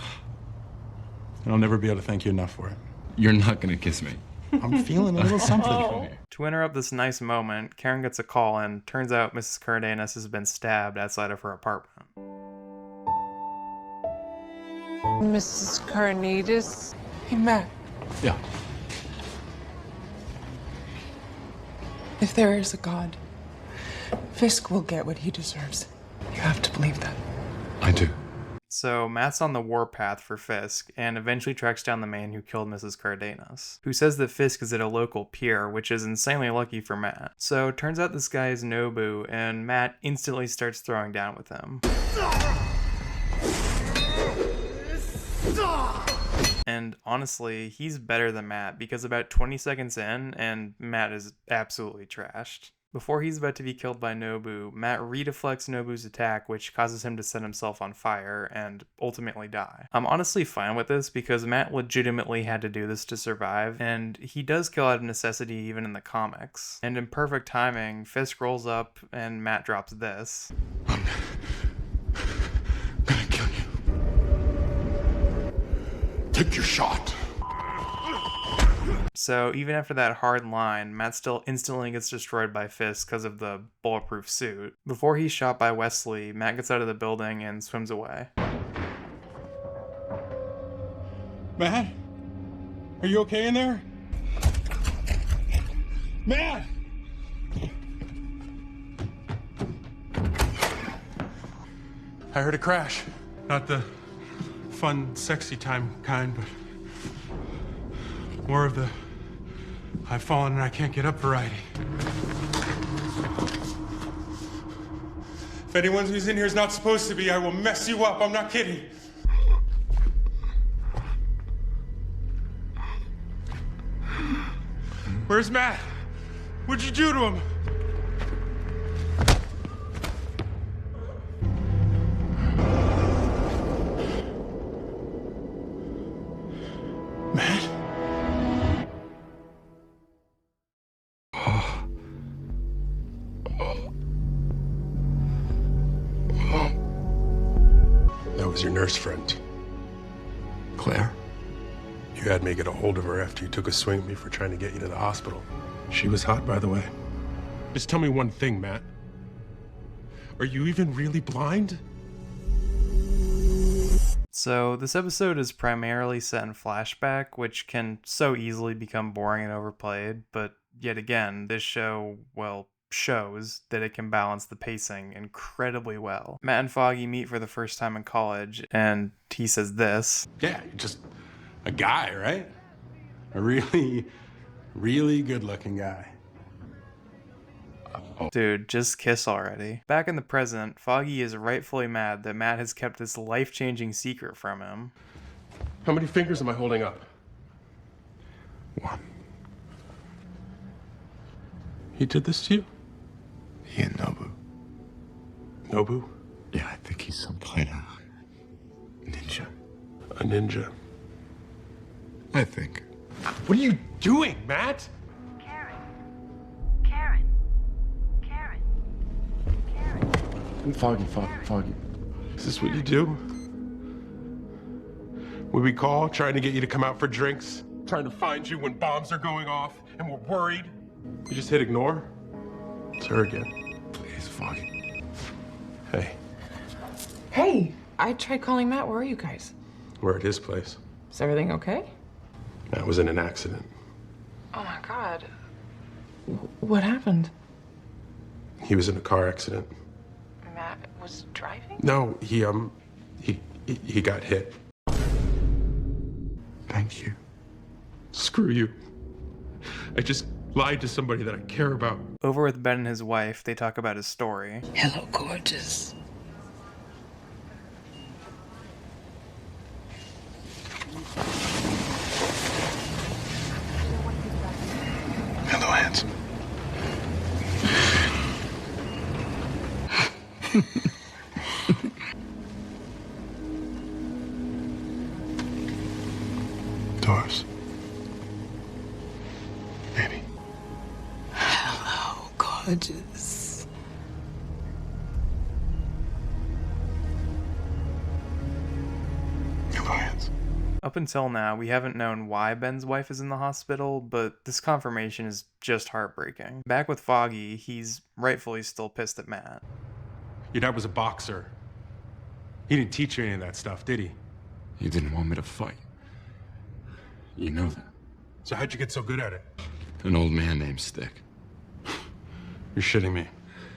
And I'll never be able to thank you enough for it. You're not gonna kiss me. I'm feeling a little something. To interrupt this nice moment, Karen gets a call and turns out Mrs. Cardenas has been stabbed outside of her apartment. Mrs. Carnitas? Hey, Matt. Yeah. If there is a God, Fisk will get what he deserves. You have to believe that. I do. So Matt's on the warpath for Fisk, and eventually tracks down the man who killed Mrs. Cardenas, who says that Fisk is at a local pier, which is insanely lucky for Matt. So turns out this guy is Nobu, and Matt instantly starts throwing down with him. And honestly, he's better than Matt, because about 20 seconds in, and Matt is absolutely trashed. Before he's about to be killed by Nobu, Matt redeflects Nobu's attack, which causes him to set himself on fire and ultimately die. I'm honestly fine with this because Matt legitimately had to do this to survive, and he does kill out of necessity even in the comics. And in perfect timing, Fisk rolls up and Matt drops this. I'm gonna kill you. Take your shot. So even after that hard line, Matt still instantly gets destroyed by Fisk because of the bulletproof suit. Before he's shot by Wesley, Matt gets out of the building and swims away. Matt? Are you okay in there? Matt! I heard a crash. Not the fun, sexy time kind, but more of the I've fallen and I can't get up variety. If anyone who's in here is not supposed to be, I will mess you up. I'm not kidding. Where's Matt? What'd you do to him? Matt? That was your nurse friend. Claire? You had me get a hold of her after you took a swing at me for trying to get you to the hospital. She was hot, by the way. Just tell me one thing, Matt. Are you even really blind? So this episode is primarily set in flashback, which can so easily become boring and overplayed, but yet again, this show, well, shows that it can balance the pacing incredibly well. Matt and Foggy meet for the first time in college, and he says this. Yeah, you're just a guy, right? A really, really good-looking guy. Dude, just kiss already. Back in the present, Foggy is rightfully mad that Matt has kept this life-changing secret from him. How many fingers am I holding up? One. He did this to you? He and Nobu. Nobu? Yeah, I think he's some kind of ninja. A ninja. I think. What are you doing, Matt? Foggy. Is this what you do? When we call, trying to get you to come out for drinks, trying to find you when bombs are going off, and we're worried, you just hit ignore? It's her again. Please, Foggy. Hey, Hey, I tried calling Matt. Where are you guys? we're at his place. Is everything okay? Matt was in an accident. Oh my God. What happened? He was in a car accident. Matt was driving? No, he got hit. Thank you. Screw you. I just lied to somebody that I care about. Over with Ben and his wife, they talk about his story. Hello, gorgeous. Hello, handsome. Doris. Baby. Hello, gorgeous. Hello, handsome. Up until now, we haven't known why Ben's wife is in the hospital, but this confirmation is just heartbreaking. Back with Foggy, he's rightfully still pissed at Matt. Your dad was a boxer. He didn't teach you any of that stuff, did he? You didn't want me to fight. You know that. So how'd you get so good at it? An old man named Stick. You're shitting me.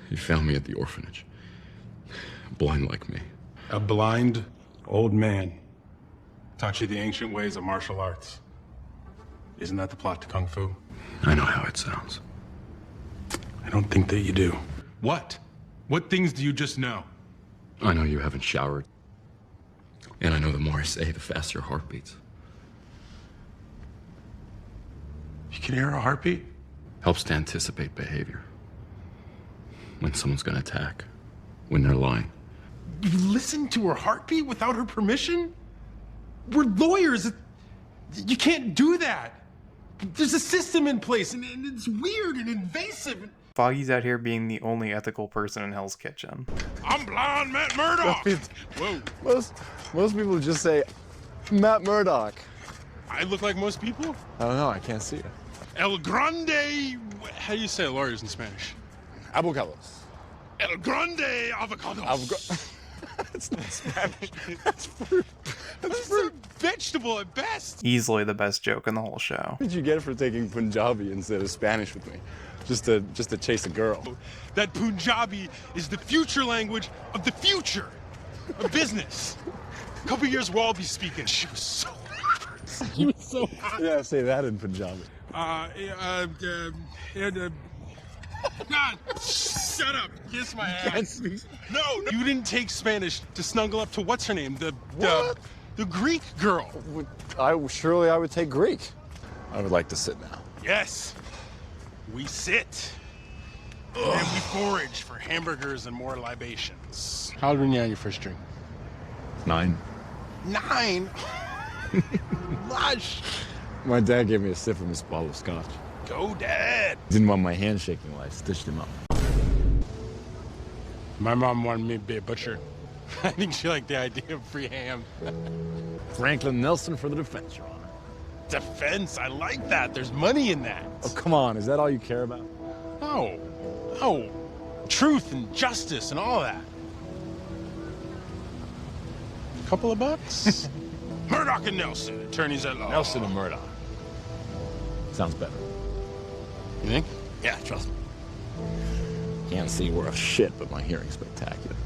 He found me at the orphanage. Blind like me. A blind old man taught you the ancient ways of martial arts. Isn't that the plot to Kung Fu? I know how it sounds. I don't think that you do. What? What things do you just know? I know you haven't showered. And I know the more I say, the faster your heart beats. You can hear a heartbeat? Helps to anticipate behavior. When someone's gonna attack. When they're lying. You listen to her heartbeat without her permission? We're lawyers. You can't do that. There's a system in place, and it's weird and invasive. Foggy's out here being the only ethical person in Hell's Kitchen. I'm blind Matt Murdock. Whoa. Most people just say, Matt Murdock. I look like most people? I don't know, I can't see you. El Grande. How do you say lawyers in Spanish? Avocados. El Grande Avocados. That's not Spanish. That's fruit. That's a vegetable at best. Easily the best joke in the whole show. What did you get for taking Punjabi instead of Spanish with me? Just to chase a girl. That Punjabi is the future language of the future of business. A couple years we'll all be speaking. She was so hot. She was so hot. Yeah, say that in Punjabi. God, shut up. Kiss my ass. No, you didn't take Spanish to snuggle up to what's her name? The Greek girl. Surely I would take Greek. I would like to sit now. Yes. We sit. And we forage for hamburgers and more libations. How old were you on your first drink? 9. 9? Lush. My dad gave me a sip from his bottle of scotch. Go, Dad. Didn't want my hand shaking while I stitched him up. My mom wanted me to be a butcher. I think she liked the idea of free ham. Franklin Nelson for the defense, Your Honor. Defense? I like that. There's money in that. Oh, come on. Is that all you care about? No. No. Truth and justice and all that. Couple of bucks? Murdoch and Nelson, attorneys at law. Nelson and Murdoch. Sounds better. You think? Yeah, trust me. Can't see worth shit, but my hearing's spectacular.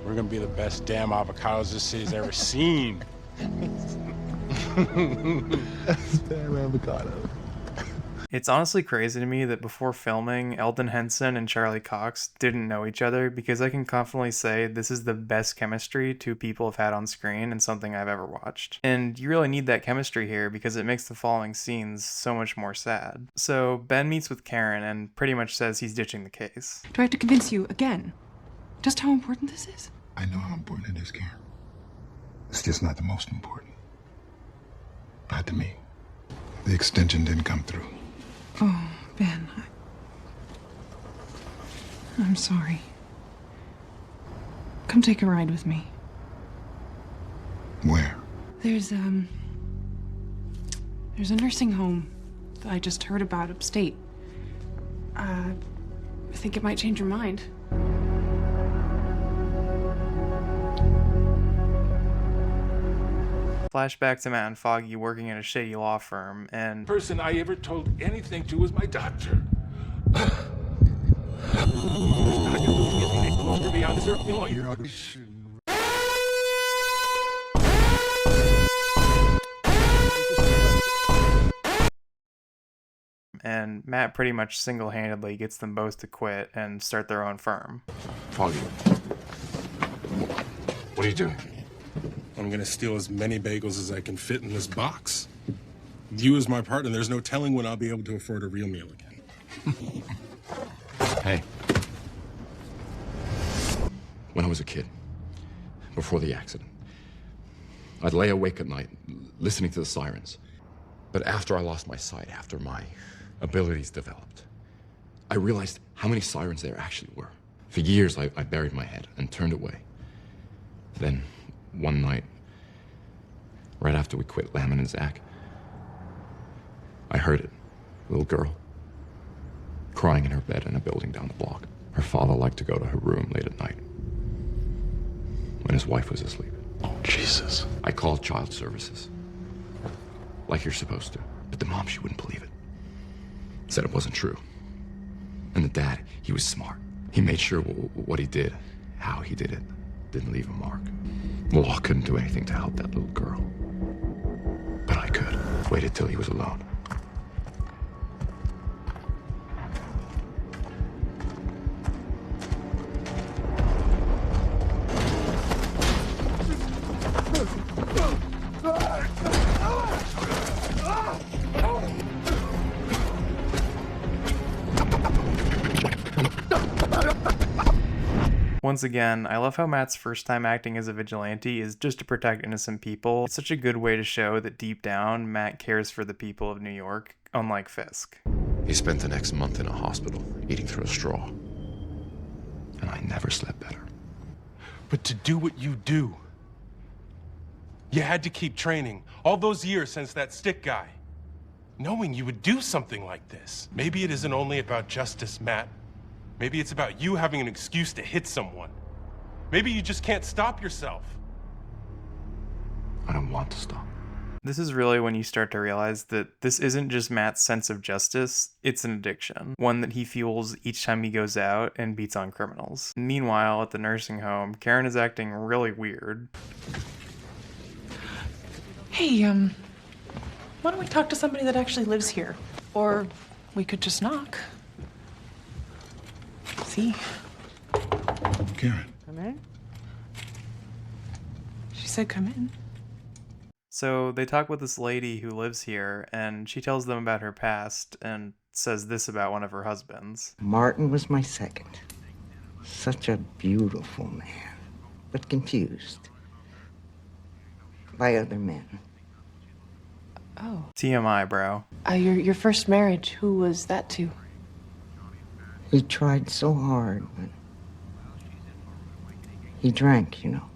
We're gonna be the best damn avocados this city's ever seen. Damn avocado. It's honestly crazy to me that before filming, Eldon Henson and Charlie Cox didn't know each other, because I can confidently say this is the best chemistry two people have had on screen in something I've ever watched. And you really need that chemistry here because it makes the following scenes so much more sad. So Ben meets with Karen and pretty much says he's ditching the case. Do I have to convince you again just how important this is? I know how important it is, Karen. It's just not the most important. Not to me. The extension didn't come through. Oh, Ben, I'm sorry. Come take a ride with me. Where? There's a nursing home that I just heard about upstate. I think it might change your mind. Flashback to Matt and Foggy working at a shady law firm, and Person I ever told anything to was my doctor. and Matt pretty much single-handedly gets them both to quit and start their own firm. Foggy, what are you doing? I'm gonna steal as many bagels as I can fit in this box. You as my partner, there's no telling when I'll be able to afford a real meal again. Hey. When I was a kid, before the accident, I'd lay awake at night, listening to the sirens. But after I lost my sight, after my abilities developed, I realized how many sirens there actually were. For years, I buried my head and turned away. Then, one night, right after we quit Lamon and Zach, I heard it. A little girl, crying in her bed in a building down the block. Her father liked to go to her room late at night when his wife was asleep. Oh, Jesus. I called child services, like you're supposed to. But the mom, she wouldn't believe it. Said it wasn't true. And the dad, he was smart. He made sure what he did, how he did it, didn't leave a mark. The law couldn't do anything to help that little girl. But I could. Waited till he was alone. Once again, I love how Matt's first time acting as a vigilante is just to protect innocent people. It's such a good way to show that deep down, Matt cares for the people of New York, unlike Fisk. He spent the next month in a hospital, eating through a straw. And I never slept better. But to do what you do, you had to keep training all those years since that stick guy, knowing you would do something like this. Maybe it isn't only about justice, Matt. Maybe it's about you having an excuse to hit someone. Maybe you just can't stop yourself. I don't want to stop. This is really when you start to realize that this isn't just Matt's sense of justice, it's an addiction. One that he fuels each time he goes out and beats on criminals. Meanwhile, at the nursing home, Karen is acting really weird. Hey, why don't we talk to somebody that actually lives here? Or we could just knock. See? Karen. Come in. She said come in. So they talk with this lady who lives here, and she tells them about her past and says this about one of her husbands. Martin was my second. Such a beautiful man, but confused by other men. Oh. TMI, bro. Your first marriage, who was that to? He tried so hard, but he drank, you know.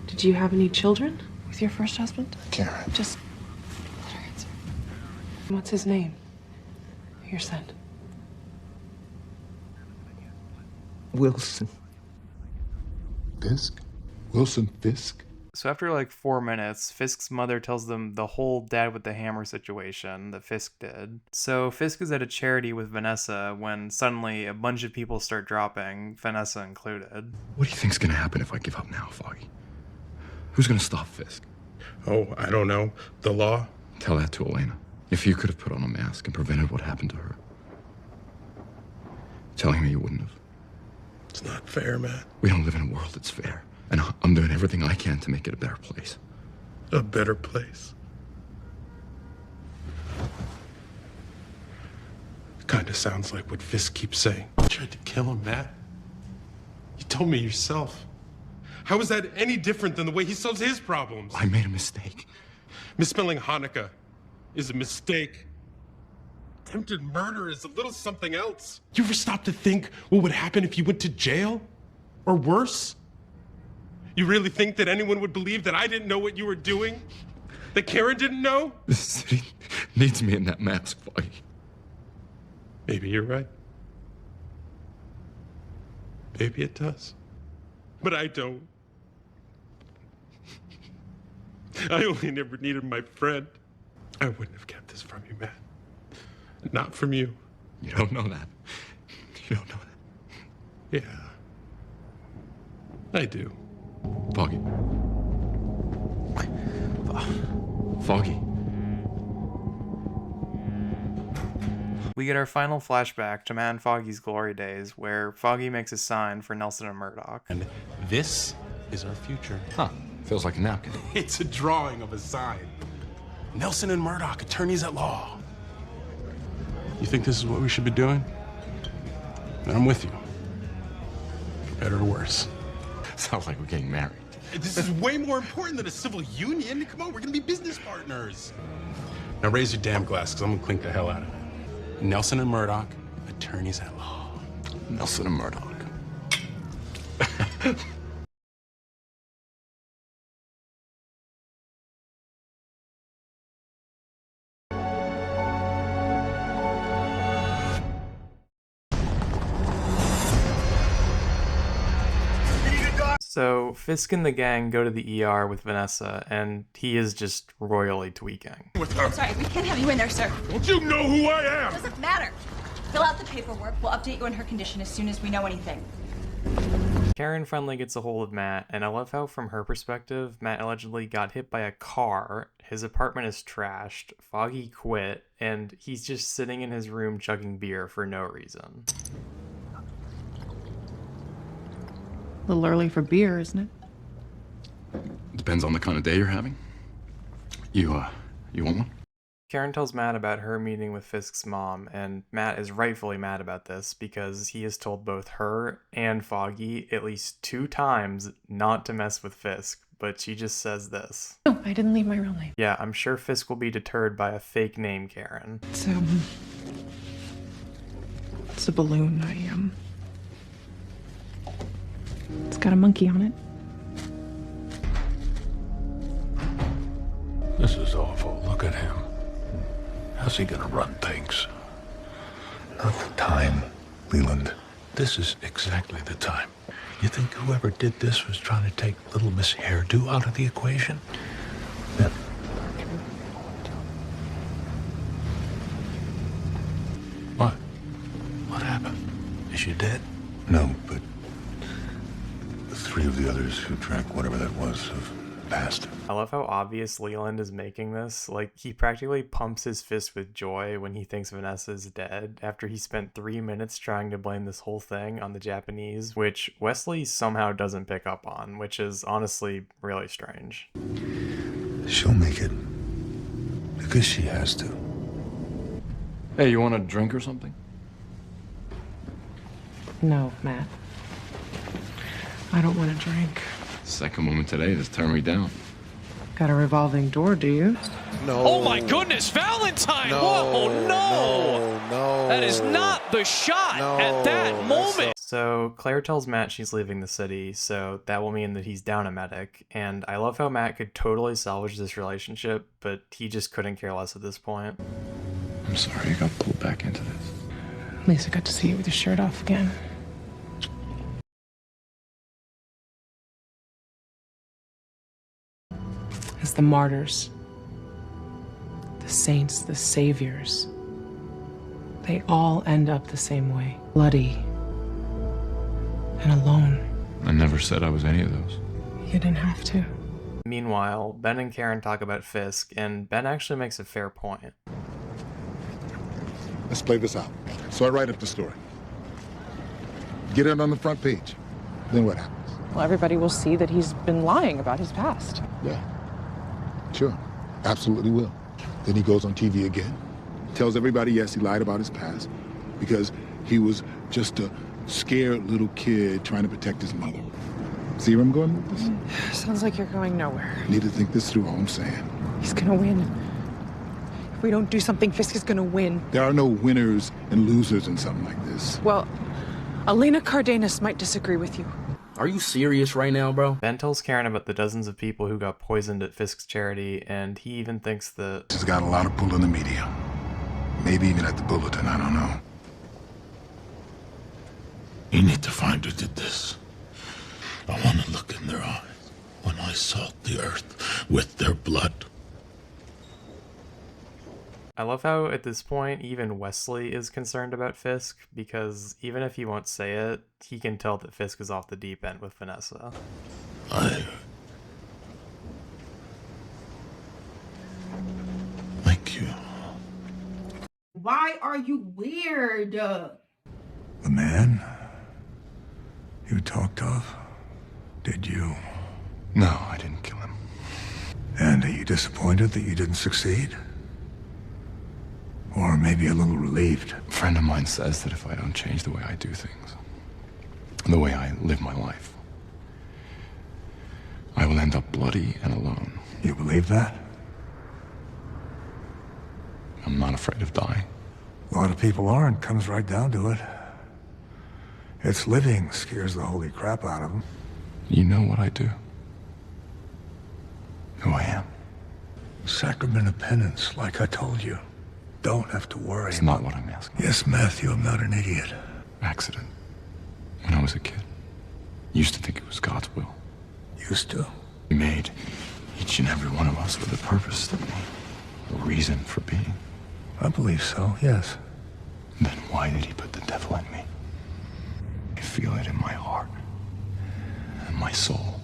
Did you have any children with your first husband? Karen. Just let her answer. What's his name? Your son. Wilson. Fisk? Wilson Fisk? So after like 4 minutes, Fisk's mother tells them the whole dad with the hammer situation that Fisk did. So Fisk is at a charity with Vanessa when suddenly a bunch of people start dropping, Vanessa included. What do you think's gonna happen if I give up now, Foggy? Who's gonna stop Fisk? Oh, I don't know. The law? Tell that to Elena. If you could have put on a mask and prevented what happened to her, telling me you wouldn't have. It's not fair, Matt. We don't live in a world that's fair. And I'm doing everything I can to make it a better place. A better place. Kind of sounds like what Fisk keeps saying. You tried to kill him, Matt. You told me yourself. How is that any different than the way he solves his problems? I made a mistake. Misspelling Hanukkah is a mistake. Attempted murder is a little something else. You ever stop to think what would happen if you went to jail? Or worse? You really think that anyone would believe that I didn't know what you were doing? That Karen didn't know? This city needs me in that mask, Foggy. Maybe you're right. Maybe it does. But I don't. I only never needed my friend. I wouldn't have kept this from you, Matt. Not from you. You don't know that. You don't know that. Yeah. I do. Foggy. Foggy. We get our final flashback to Matt and Foggy's glory days, where Foggy makes a sign for Nelson and Murdoch. And this is our future. Huh. Feels like a napkin. It's a drawing of a sign. Nelson and Murdoch, attorneys at law. You think this is what we should be doing? Then I'm with you. For better or worse. Sounds like we're getting married. This is way more important than a civil union. Come on, we're gonna be business partners. Now raise your damn glass, because I'm gonna clink the hell out of it. Nelson and Murdoch, attorneys at law. Nelson and Murdoch. So Fisk and the gang go to the ER with Vanessa, and he is just royally tweaking. With her. Sorry, we can't have you in there, sir. Don't you know who I am? Doesn't matter. Fill out the paperwork. We'll update you on her condition as soon as we know anything. Karen finally gets a hold of Matt, and I love how, from her perspective, Matt allegedly got hit by a car, his apartment is trashed, Foggy quit, and he's just sitting in his room chugging beer for no reason. A little early for beer, isn't it? Depends on the kind of day you're having. You want one? Karen tells Matt about her meeting with Fisk's mom, and Matt is rightfully mad about this because he has told both her and Foggy at least 2 times not to mess with Fisk, but she just says this. No, I didn't leave my real name. Yeah, I'm sure Fisk will be deterred by a fake name, Karen. It's a balloon. It's got a monkey on it. This is awful. Look at him. How's he gonna run things? Not the time, Leland. This is exactly the time. You think whoever did this was trying to take little Miss Hairdo out of the equation? Then... What? What happened? Is she dead? No, but 3 of the others who drank whatever that was have passed. I love how obvious Leland is making this. Like, he practically pumps his fist with joy when he thinks Vanessa is dead after he spent 3 minutes trying to blame this whole thing on the Japanese, which Wesley somehow doesn't pick up on, which is honestly really strange. She'll make it because she has to. Hey, you want a drink or something? No, Matt. I don't want to drink. Second moment today that's turned me down. Got a revolving door, do you? No. Oh my goodness, Valentine! No, Whoa, no! That is not the shot at that moment! So Claire tells Matt she's leaving the city, so that will mean that he's down a medic, and I love how Matt could totally salvage this relationship, but he just couldn't care less at this point. I'm sorry you got pulled back into this. At least I got to see you with your shirt off again. As the martyrs, the saints, the saviors, they all end up the same way. Bloody and alone. I never said I was any of those. You didn't have to. Meanwhile, Ben and Karen talk about Fisk, and Ben actually makes a fair point. Let's play this out. So I write up the story. Get it on the front page. Then what happens? Well, everybody will see that he's been lying about his past. Yeah. Sure. Absolutely will. Then he goes on TV again. Tells everybody, yes, he lied about his past because he was just a scared little kid trying to protect his mother. See where I'm going with this? Sounds like you're going nowhere. Need to think this through, all I'm saying. He's gonna win. If we don't do something, Fisk is gonna win. There are no winners and losers in something like this. Well, Elena Cardenas might disagree with you. Are you serious right now, bro? Ben tells Karen about the dozens of people who got poisoned at Fisk's charity, and he even thinks that This has got a lot of pull in the media. Maybe even at the Bulletin, I don't know. You need to find who did this. I want to look in their eyes when I salt the earth with their blood. I love how at this point even Wesley is concerned about Fisk, because even if he won't say it, he can tell that Fisk is off the deep end with Vanessa. Thank you. Why are you weird? The man you talked of, did you? No, I didn't kill him. And are you disappointed that you didn't succeed? Or maybe a little relieved? A friend of mine says that if I don't change the way I do things, the way I live my life, I will end up bloody and alone. You believe that? I'm not afraid of dying. A lot of people aren't. Comes right down to it. It's living scares the holy crap out of them. You know what I do? Who I am. Sacrament of penance, like I told you. Don't have to worry. It's not what I'm asking. Yes, Matthew, I'm not an idiot. Accident. When I was a kid. Used to think it was God's will. Used to? He made each and every one of us with a purpose, didn't he? A reason for being. I believe so, yes. Then why did he put the devil in me? I feel it in my heart and my soul.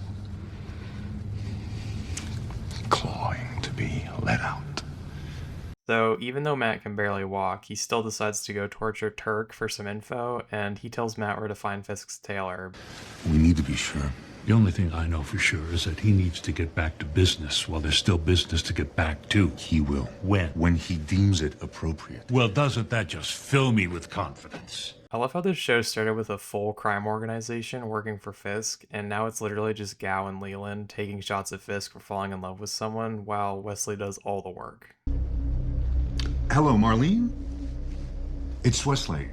Clawing to be let out. So even though Matt can barely walk, he still decides to go torture Turk for some info, and he tells Matt where to find Fisk's tailor. We need to be sure. The only thing I know for sure is that he needs to get back to business while there's still business to get back to. He will. When? When he deems it appropriate. Well, doesn't that just fill me with confidence? I love how this show started with a full crime organization working for Fisk, and now it's literally just Gao and Leland taking shots at Fisk for falling in love with someone while Wesley does all the work. Hello, Marlene? It's Wesley.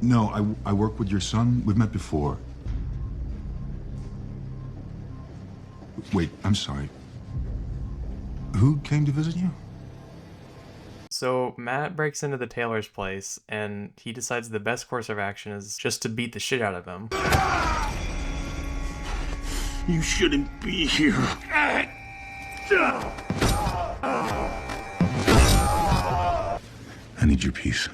No, I work with your son. We've met before. Wait, I'm sorry. Who came to visit you? So Matt breaks into the tailor's place, and he decides the best course of action is just to beat the shit out of him. You shouldn't be here. I need your piece.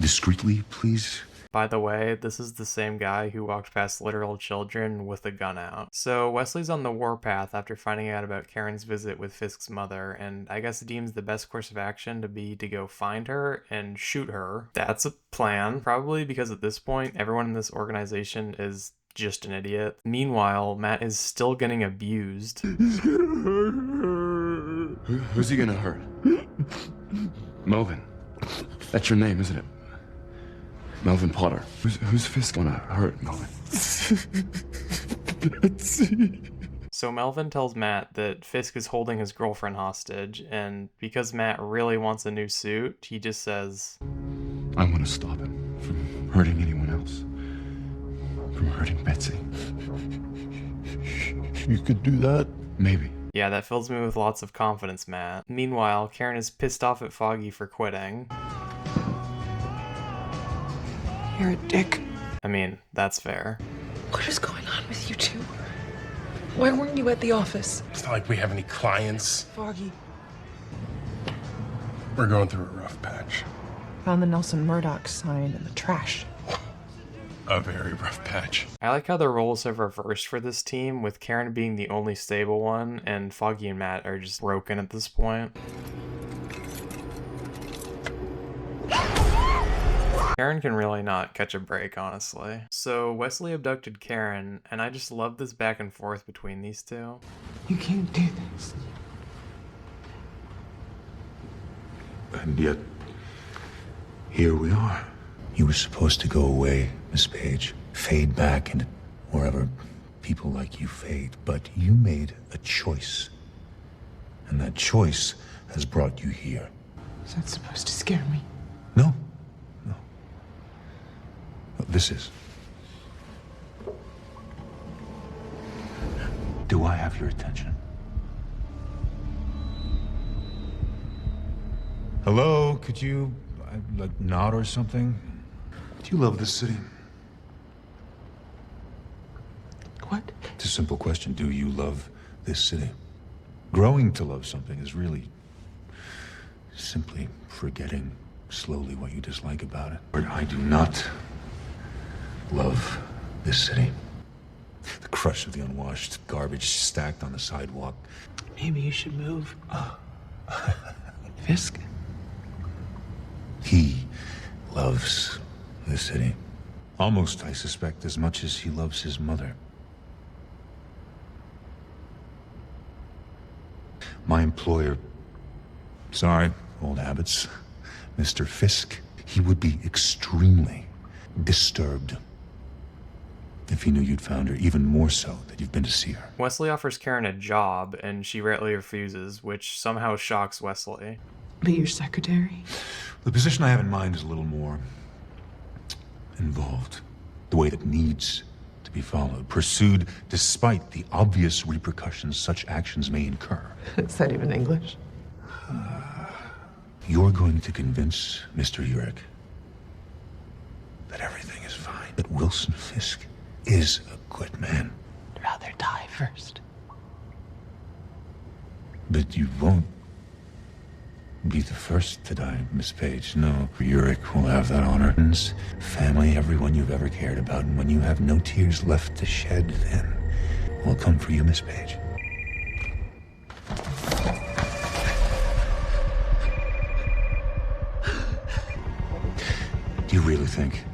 Discreetly, please. By the way, this is the same guy who walked past literal children with a gun out. So Wesley's on the warpath after finding out about Karen's visit with Fisk's mother, and I guess deems the best course of action to be to go find her and shoot her. That's a plan, probably because at this point, everyone in this organization is just an idiot. Meanwhile, Matt is still getting abused. He's gonna hurt her. Who's he gonna hurt? Melvin. That's your name, isn't it? Melvin Potter. Who's Fisk gonna hurt, Melvin? So Melvin tells Matt that Fisk is holding his girlfriend hostage, and because Matt really wants a new suit, he just says, I want to stop him from hurting anyone else. From hurting Betsy. You could do that? Maybe. Yeah, that fills me with lots of confidence, Matt. Meanwhile, Karen is pissed off at Foggy for quitting. You're a dick. I mean, that's fair. What is going on with you two? Why weren't you at the office? It's not like we have any clients. Foggy. We're going through a rough patch. Found the Nelson Murdoch sign in the trash. a very rough patch. I like how the roles have reversed for this team, with Karen being the only stable one, and Foggy and Matt are just broken at this point. Karen can really not catch a break, honestly. So Wesley abducted Karen, and I just love this back and forth between these two. You can't do this. And yet, here we are. You were supposed to go away, Miss Page. Fade back into wherever people like you fade. But you made a choice. And that choice has brought you here. Is that supposed to scare me? No. No. This is. Do I have your attention? Hello? Could you, like, nod or something? Do you love this city? What? It's a simple question. Do you love this city? Growing to love something is really simply forgetting slowly what you dislike about it. But I do not love this city. The crush of the unwashed garbage stacked on the sidewalk. Maybe you should move. Fisk? He loves this city. Almost, I suspect, as much as he loves his mother. My employer, sorry, old habits, Mr. Fisk, he would be extremely disturbed if he knew you'd found her, even more so that you've been to see her. Wesley offers Karen a job, and she rightly refuses, which somehow shocks Wesley. Be your secretary? The position I have in mind is a little more involved. The way that needs to be followed, pursued despite the obvious repercussions such actions may incur. Is that even English? You're going to convince Mr. Urich that everything is fine, that Wilson Fisk is a good man. I'd rather die first. But you won't be the first to die, Miss Page. No, Urich will have that honor. Friends, family, everyone you've ever cared about. And when you have no tears left to shed, then we'll come for you, Miss Page. Do you really think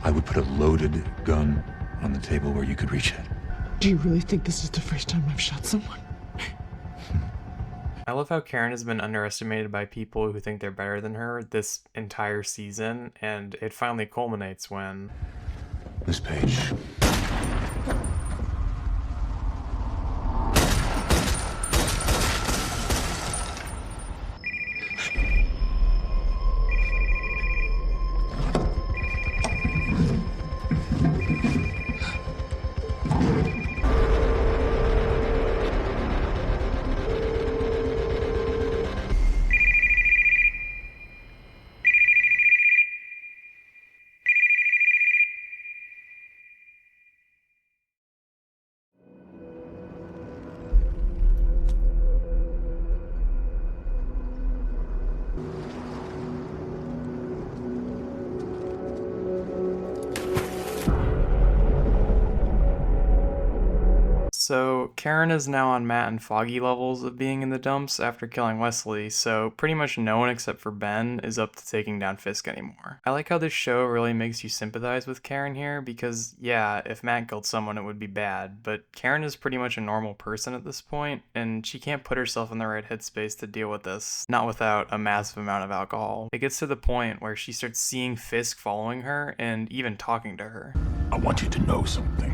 I would put a loaded gun on the table where you could reach it? Do you really think this is the first time I've shot someone? I love how Karen has been underestimated by people who think they're better than her this entire season, and it finally culminates when... Miss Page. So Karen is now on Matt and Foggy levels of being in the dumps after killing Wesley, so pretty much no one except for Ben is up to taking down Fisk anymore. I like how this show really makes you sympathize with Karen here, because yeah, if Matt killed someone it would be bad, but Karen is pretty much a normal person at this point, and she can't put herself in the right headspace to deal with this, not without a massive amount of alcohol. It gets to the point where she starts seeing Fisk following her and even talking to her. I want you to know something.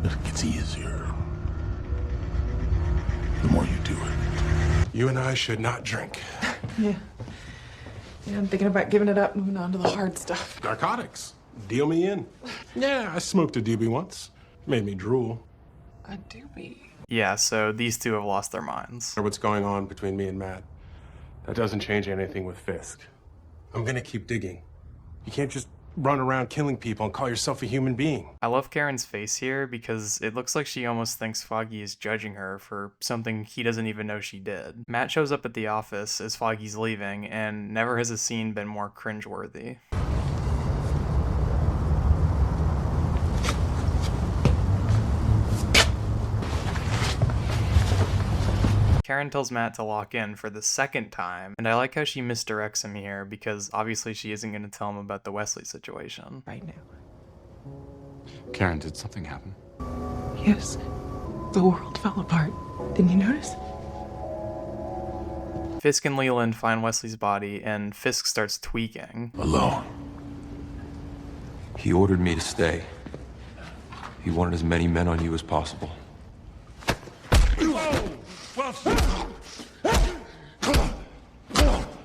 It gets easier the more you do it. You and I should not drink. Yeah, I'm thinking about giving it up, moving on to the hard stuff. Narcotics. Deal me in. Yeah, I smoked a doobie once. Made me drool. A doobie? Yeah, so these two have lost their minds. What's going on between me and Matt? That doesn't change anything with Fisk. I'm gonna keep digging. You can't just run around killing people and call yourself a human being. I love Karen's face here because it looks like she almost thinks Foggy is judging her for something he doesn't even know she did. Matt shows up at the office as Foggy's leaving, and never has a scene been more cringeworthy. Karen tells Matt to lock in for the second time, and I like how she misdirects him here because obviously she isn't going to tell him about the Wesley situation. Right now. Karen, did something happen? Yes. The world fell apart. Didn't you notice? Fisk and Leland find Wesley's body, and Fisk starts tweaking. Alone. He ordered me to stay. He wanted as many men on you as possible. Wilson!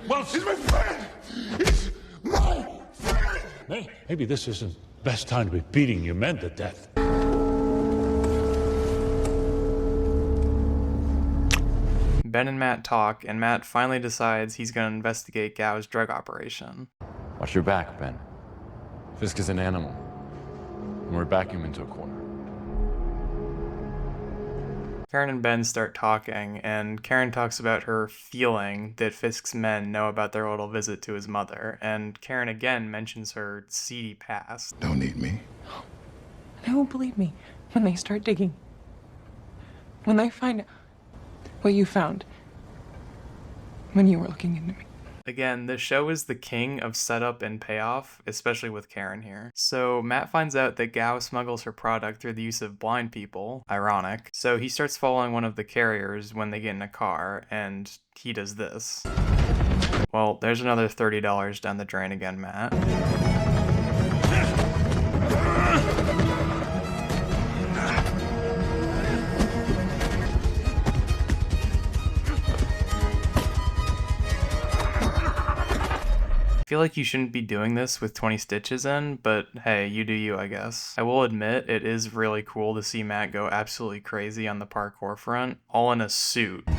Wilson! He's my friend! He's my friend! Maybe this isn't the best time to be beating your men to death. Ben and Matt talk, and Matt finally decides he's going to investigate Gao's drug operation. Watch your back, Ben. Fisk is an animal, and we're backing him into a corner. Karen and Ben start talking, and Karen talks about her feeling that Fisk's men know about their little visit to his mother, and Karen again mentions her seedy past. Don't need me. They won't believe me when they start digging. When they find out what you found when you were looking into me. Again, the show is the king of setup and payoff, especially with Karen here. So Matt finds out that Gao smuggles her product through the use of blind people. Ironic. So he starts following one of the carriers when they get in a car, and he does this. Well, there's another $30 down the drain again, Matt. I feel like you shouldn't be doing this with 20 stitches in, but hey, you do you, I guess. I will admit, it is really cool to see Matt go absolutely crazy on the parkour front, all in a suit. I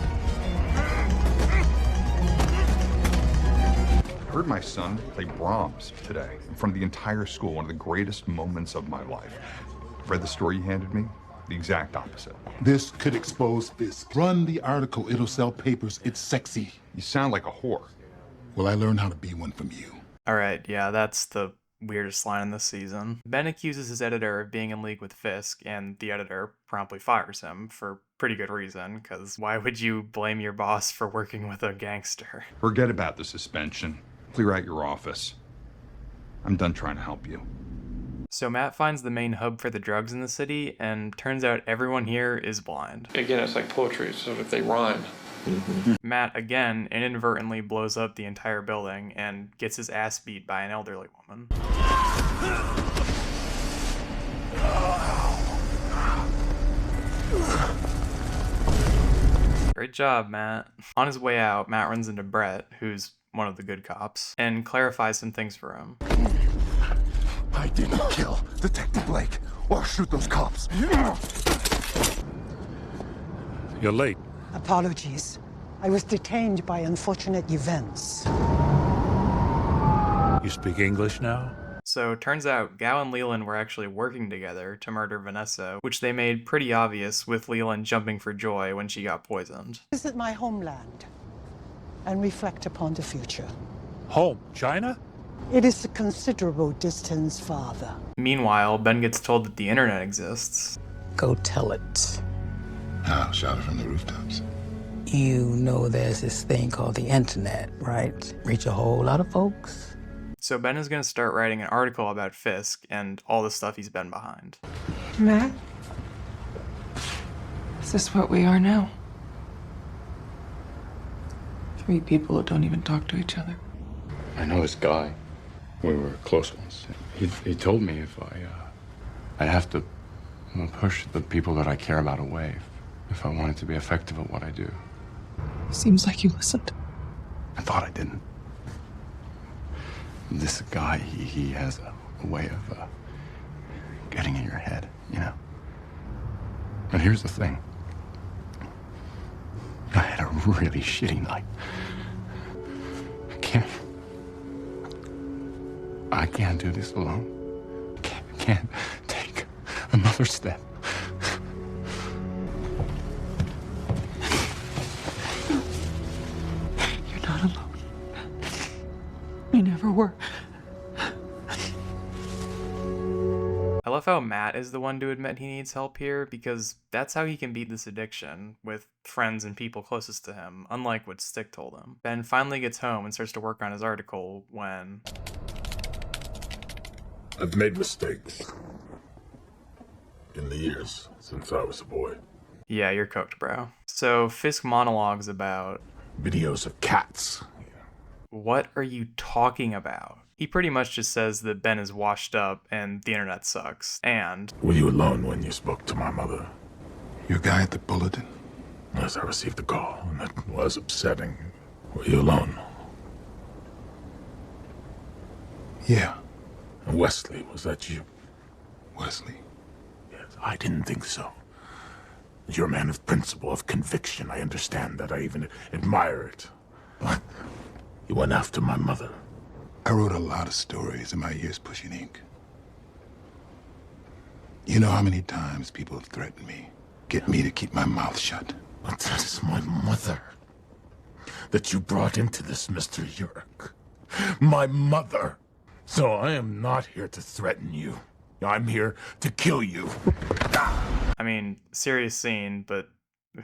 heard my son play Brahms today in front of the entire school, one of the greatest moments of my life. Read the story you handed me? The exact opposite. This could expose Fisk. Run the article, it'll sell papers, it's sexy. You sound like a whore. Well, I learned how to be one from you. Alright, yeah, that's the weirdest line in this season. Ben accuses his editor of being in league with Fisk, and the editor promptly fires him for pretty good reason, because why would you blame your boss for working with a gangster? Forget about the suspension. Clear out your office. I'm done trying to help you. So Matt finds the main hub for the drugs in the city, and turns out everyone here is blind. Again, it's like poetry, so if they rhyme. Matt, again, inadvertently blows up the entire building and gets his ass beat by an elderly woman. Great job, Matt. On his way out, Matt runs into Brett, who's one of the good cops, and clarifies some things for him. I didn't kill Detective Blake or shoot those cops. You're late. Apologies. I was detained by unfortunate events. You speak English now? So turns out Gao and Leland were actually working together to murder Vanessa, which they made pretty obvious with Leland jumping for joy when she got poisoned. Visit my homeland and reflect upon the future. Home? China? It is a considerable distance farther. Meanwhile, Ben gets told that the internet exists. Go tell it. I'll shout it from the rooftops. You know there's this thing called the internet, right? Reach a whole lot of folks. So Ben is going to start writing an article about Fisk and all the stuff he's been behind. Matt? Is this what we are now? 3 people who don't even talk to each other. I know this guy. We were close once. He told me if I'd have to push the people that I care about away if I wanted to be effective at what I do. Seems like you listened. I thought I didn't. This guy, he has a way of getting in your head, you know? But here's the thing. I had a really shitty night. I can't do this alone. Can't take another step. You're not alone. We never were. I love how Matt is the one to admit he needs help here, because that's how he can beat this addiction, with friends and people closest to him, unlike what Stick told him. Ben finally gets home and starts to work on his article when... I've made mistakes in the years since I was a boy. Yeah, you're cooked, bro. So Fisk monologues about... Videos of cats. What are you talking about? He pretty much just says that Ben is washed up and the internet sucks, and... Were you alone when you spoke to my mother? Your guy at the bulletin? Yes, I received a call, and it was upsetting. Were you alone? Yeah. And Wesley, was that you? Wesley? Yes, I didn't think so. You're a man of principle, of conviction. I understand that. I even admire it. But you went after my mother. I wrote a lot of stories in my years pushing ink. You know how many times people have threatened me, get me to keep my mouth shut? But that is my mother that you brought into this, Mr. Urich. My mother. So I am not here to threaten you. I'm here to kill you. I mean, serious scene, but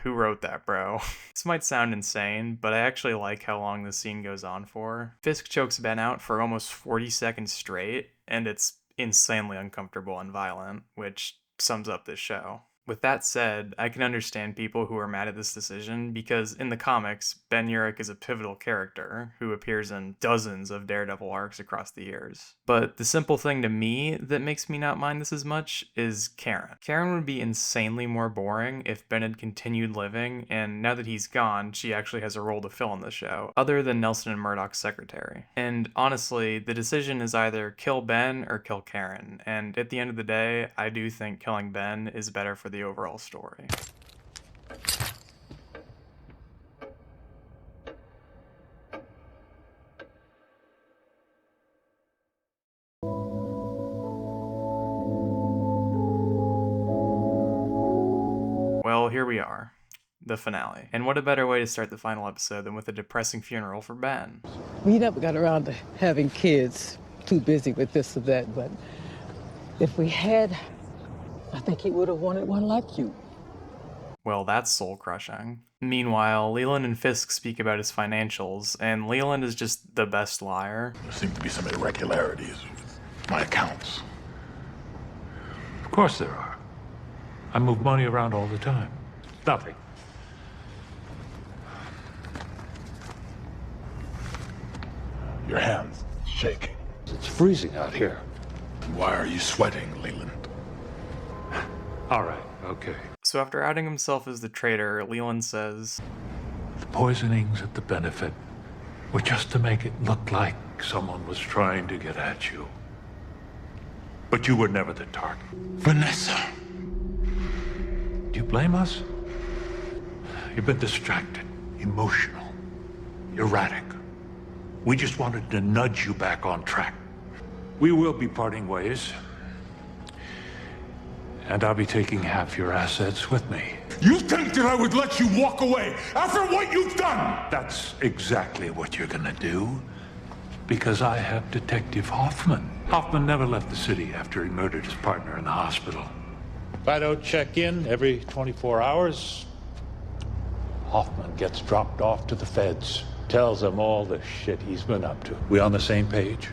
who wrote that, bro? This might sound insane, but I actually like how long this scene goes on for. Fisk chokes Ben out for almost 40 seconds straight, and it's insanely uncomfortable and violent, which sums up this show. With that said, I can understand people who are mad at this decision, because in the comics, Ben Urich is a pivotal character who appears in dozens of Daredevil arcs across the years. But the simple thing to me that makes me not mind this as much is Karen. Karen would be insanely more boring if Ben had continued living, and now that he's gone, she actually has a role to fill in the show, other than Nelson and Murdoch's secretary. And honestly, the decision is either kill Ben or kill Karen, and at the end of the day, I do think killing Ben is better for the overall story. Well, here we are, the finale. And what a better way to start the final episode than with a depressing funeral for Ben. We never got around to having kids, too busy with this or that, but if we had, I think he would have wanted one like you. Well, that's soul-crushing. Meanwhile, Leland and Fisk speak about his financials, and Leland is just the best liar. There seem to be some irregularities with my accounts. Of course there are. I move money around all the time. Nothing. Your hands shaking. It's freezing out here. Why are you sweating, Leland? All right, okay. So after outing himself as the traitor, Leland says, The poisonings at the benefit were just to make it look like someone was trying to get at you. But you were never the target. Vanessa! Do you blame us? You've been distracted, emotional, erratic. We just wanted to nudge you back on track. We will be parting ways. And I'll be taking half your assets with me. You think that I would let you walk away after what you've done? That's exactly what you're gonna do. Because I have Detective Hoffman. Hoffman never left the city after he murdered his partner in the hospital. If I don't check in every 24 hours, Hoffman gets dropped off to the feds. Tells them all the shit he's been up to. We on the same page?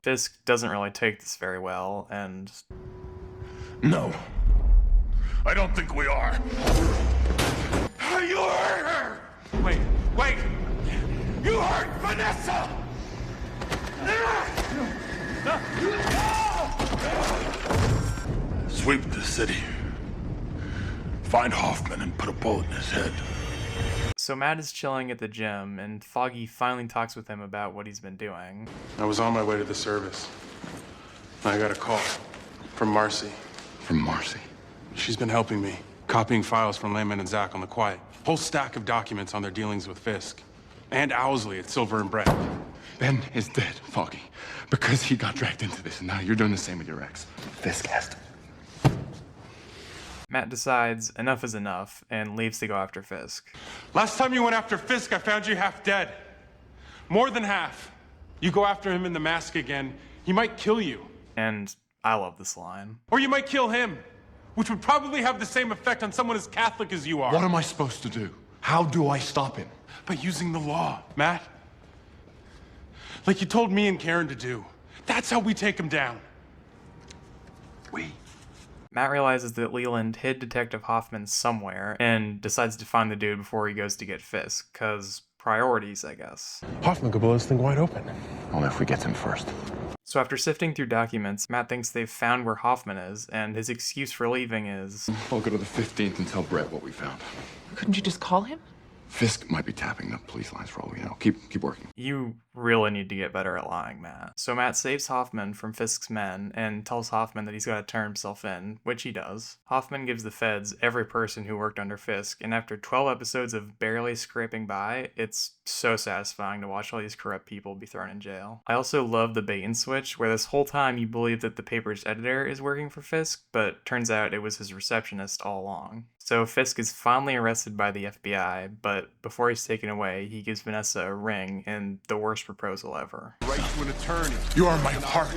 Fisk doesn't really take this very well, and... No. I don't think we are. You hurt her! Wait! You hurt Vanessa! Sweep the city. Find Hoffman and put a bullet in his head. So Matt is chilling at the gym, and Foggy finally talks with him about what he's been doing. I was on my way to the service. I got a call from Marcy. From Marcy? She's been helping me, copying files from Lehman and Zach on the quiet. Whole stack of documents on their dealings with Fisk. And Owsley at Silver and Bread. Ben is dead, Foggy, because he got dragged into this, and now you're doing the same with your ex. Fisk has to. Matt decides enough is enough and leaves to go after Fisk. Last time you went after Fisk, I found you half dead. More than half. You go after him in the mask again, he might kill you. And I love this line. Or you might kill him, which would probably have the same effect on someone as Catholic as you are. What am I supposed to do? How do I stop him? By using the law, Matt. Like you told me and Karen to do. That's how we take him down. Matt realizes that Leland hid Detective Hoffman somewhere and decides to find the dude before he goes to get Fisk, cause priorities, I guess. Hoffman could blow this thing wide open. Only if we get him first. So after sifting through documents, Matt thinks they've found where Hoffman is, and his excuse for leaving is... I'll go to the 15th and tell Brett what we found. Couldn't you just call him? Fisk might be tapping the police lines for all we know. Keep working. You really need to get better at lying, Matt. So Matt saves Hoffman from Fisk's men and tells Hoffman that he's got to turn himself in, which he does. Hoffman gives the feds every person who worked under Fisk, and after 12 episodes of barely scraping by, it's so satisfying to watch all these corrupt people be thrown in jail. I also love the bait and switch, where this whole time you believe that the paper's editor is working for Fisk, but turns out it was his receptionist all along. So Fisk is finally arrested by the FBI, but before he's taken away, he gives Vanessa a ring and the worst proposal ever. Right to an attorney. You are my heart.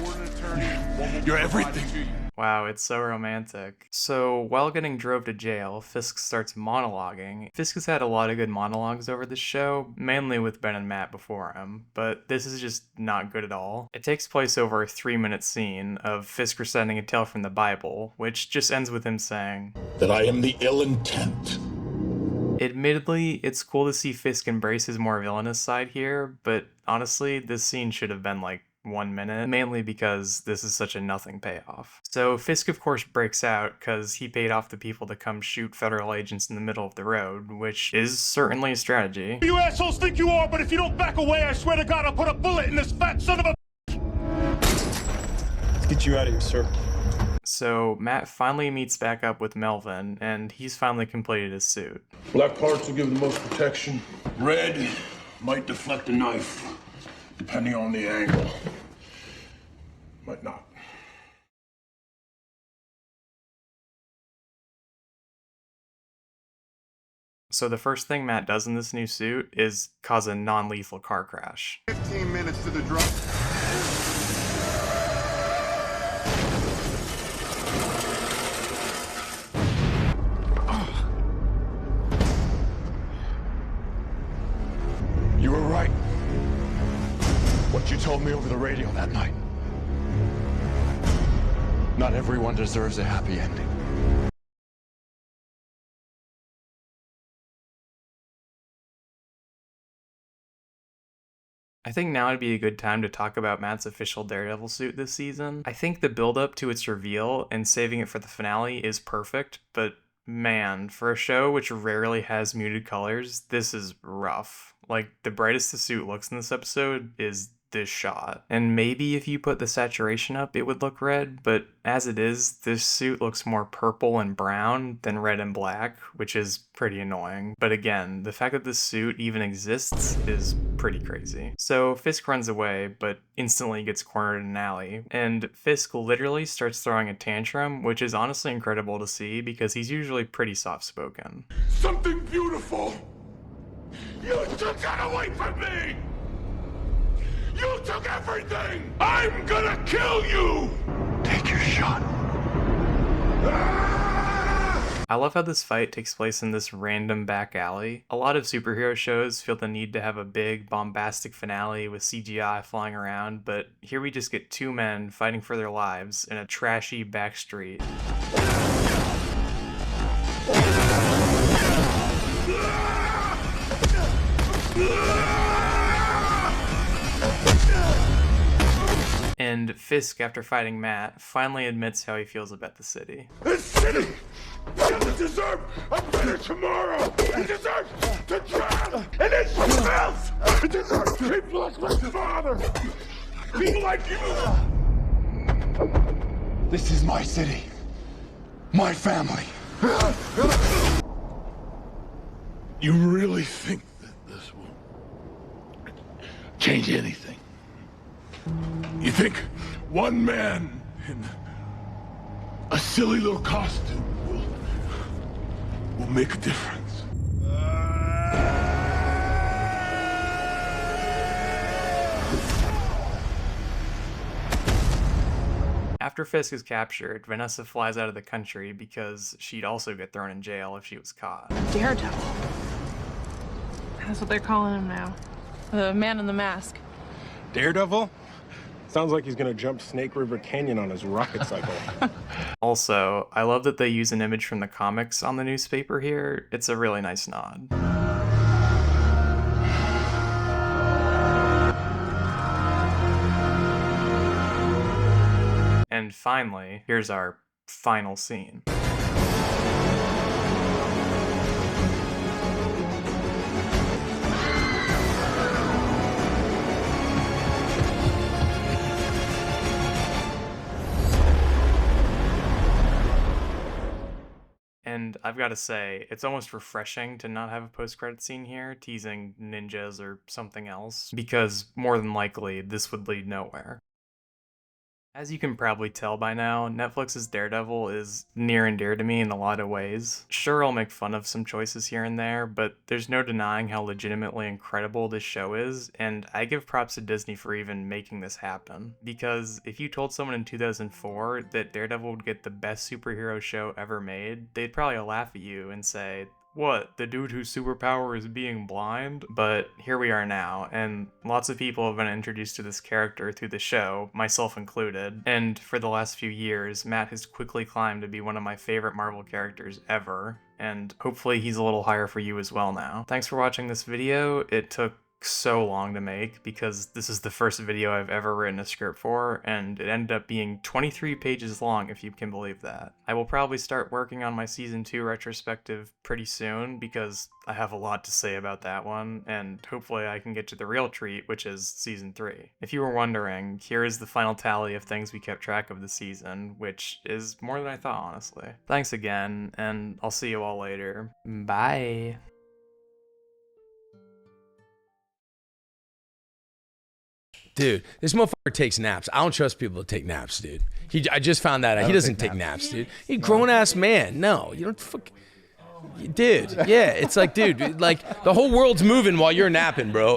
You're everything. Wow, it's so romantic. So while getting drove to jail, Fisk starts monologuing. Fisk has had a lot of good monologues over this show, mainly with Ben and Matt before him, but this is just not good at all. It takes place over a 3-minute scene of Fisk reciting a tale from the Bible, which just ends with him saying, "That I am the ill intent." Admittedly, it's cool to see Fisk embrace his more villainous side here, but honestly, this scene should have been like 1 minute, mainly because this is such a nothing payoff. So Fisk of course breaks out because he paid off the people to come shoot federal agents in the middle of the road, which is certainly a strategy. You assholes think you are, but if you don't back away, I swear to God I'll put a bullet in this fat son of a... Let's get you out of here, sir. So Matt finally meets back up with Melvin, and he's finally completed his suit. Black parts will give the most protection. Red might deflect a knife, depending on the angle. Might not. So the first thing Matt does in this new suit is cause a non-lethal car crash. 15 minutes to the drop. You were right. What you told me over the radio that night. Not everyone deserves a happy ending. I think now would be a good time to talk about Matt's official Daredevil suit this season. I think the build-up to its reveal and saving it for the finale is perfect, but man, for a show which rarely has muted colors, this is rough. Like, the brightest the suit looks in this episode is this shot. And maybe if you put the saturation up, it would look red, but as it is, this suit looks more purple and brown than red and black, which is pretty annoying. But again, the fact that this suit even exists is pretty crazy. So Fisk runs away, but instantly gets cornered in an alley, and Fisk literally starts throwing a tantrum, which is honestly incredible to see because he's usually pretty soft-spoken. Something beautiful! You took that away from me! You took everything! I'm gonna kill you! Take your shot. I love how this fight takes place in this random back alley. A lot of superhero shows feel the need to have a big, bombastic finale with CGI flying around, but here we just get two men fighting for their lives in a trashy back street. And Fisk, after fighting Matt, finally admits how he feels about the city. This city doesn't deserve a better tomorrow! It deserves to drown in its filth! It deserves people like my father! People like you! This is my city. My family. You really think that this will change anything? You think one man in a silly little costume will make a difference? After Fisk is captured, Vanessa flies out of the country because she'd also get thrown in jail if she was caught. Daredevil. That's what they're calling him now. The man in the mask. Daredevil? Sounds like he's gonna jump Snake River Canyon on his rocket cycle. Also, I love that they use an image from the comics on the newspaper here. It's a really nice nod. And finally, here's our final scene. And I've got to say, it's almost refreshing to not have a post-credit scene here, teasing ninjas or something else, because more than likely, this would lead nowhere. As you can probably tell by now, Netflix's Daredevil is near and dear to me in a lot of ways. Sure, I'll make fun of some choices here and there, but there's no denying how legitimately incredible this show is, and I give props to Disney for even making this happen. Because if you told someone in 2004 that Daredevil would get the best superhero show ever made, they'd probably laugh at you and say, "What, the dude whose superpower is being blind?" But here we are now, and lots of people have been introduced to this character through the show, myself included, and for the last few years, Matt has quickly climbed to be one of my favorite Marvel characters ever, and hopefully he's a little higher for you as well now. Thanks for watching this video. It took so long to make because this is the first video I've ever written a script for, and it ended up being 23 pages long, if you can believe that. I will probably start working on my season 2 retrospective pretty soon because I have a lot to say about that one, and hopefully I can get to the real treat, which is season 3. If you were wondering, here is the final tally of things we kept track of this season, which is more than I thought, honestly. Thanks again, and I'll see you all later. Bye! Dude, this motherfucker takes naps. I don't trust people to take naps, dude. I just found that out. He doesn't take naps, dude. He's a grown-ass man. No, you don't fuck... Dude, yeah, it's like, dude, like, the whole world's moving while you're napping, bro.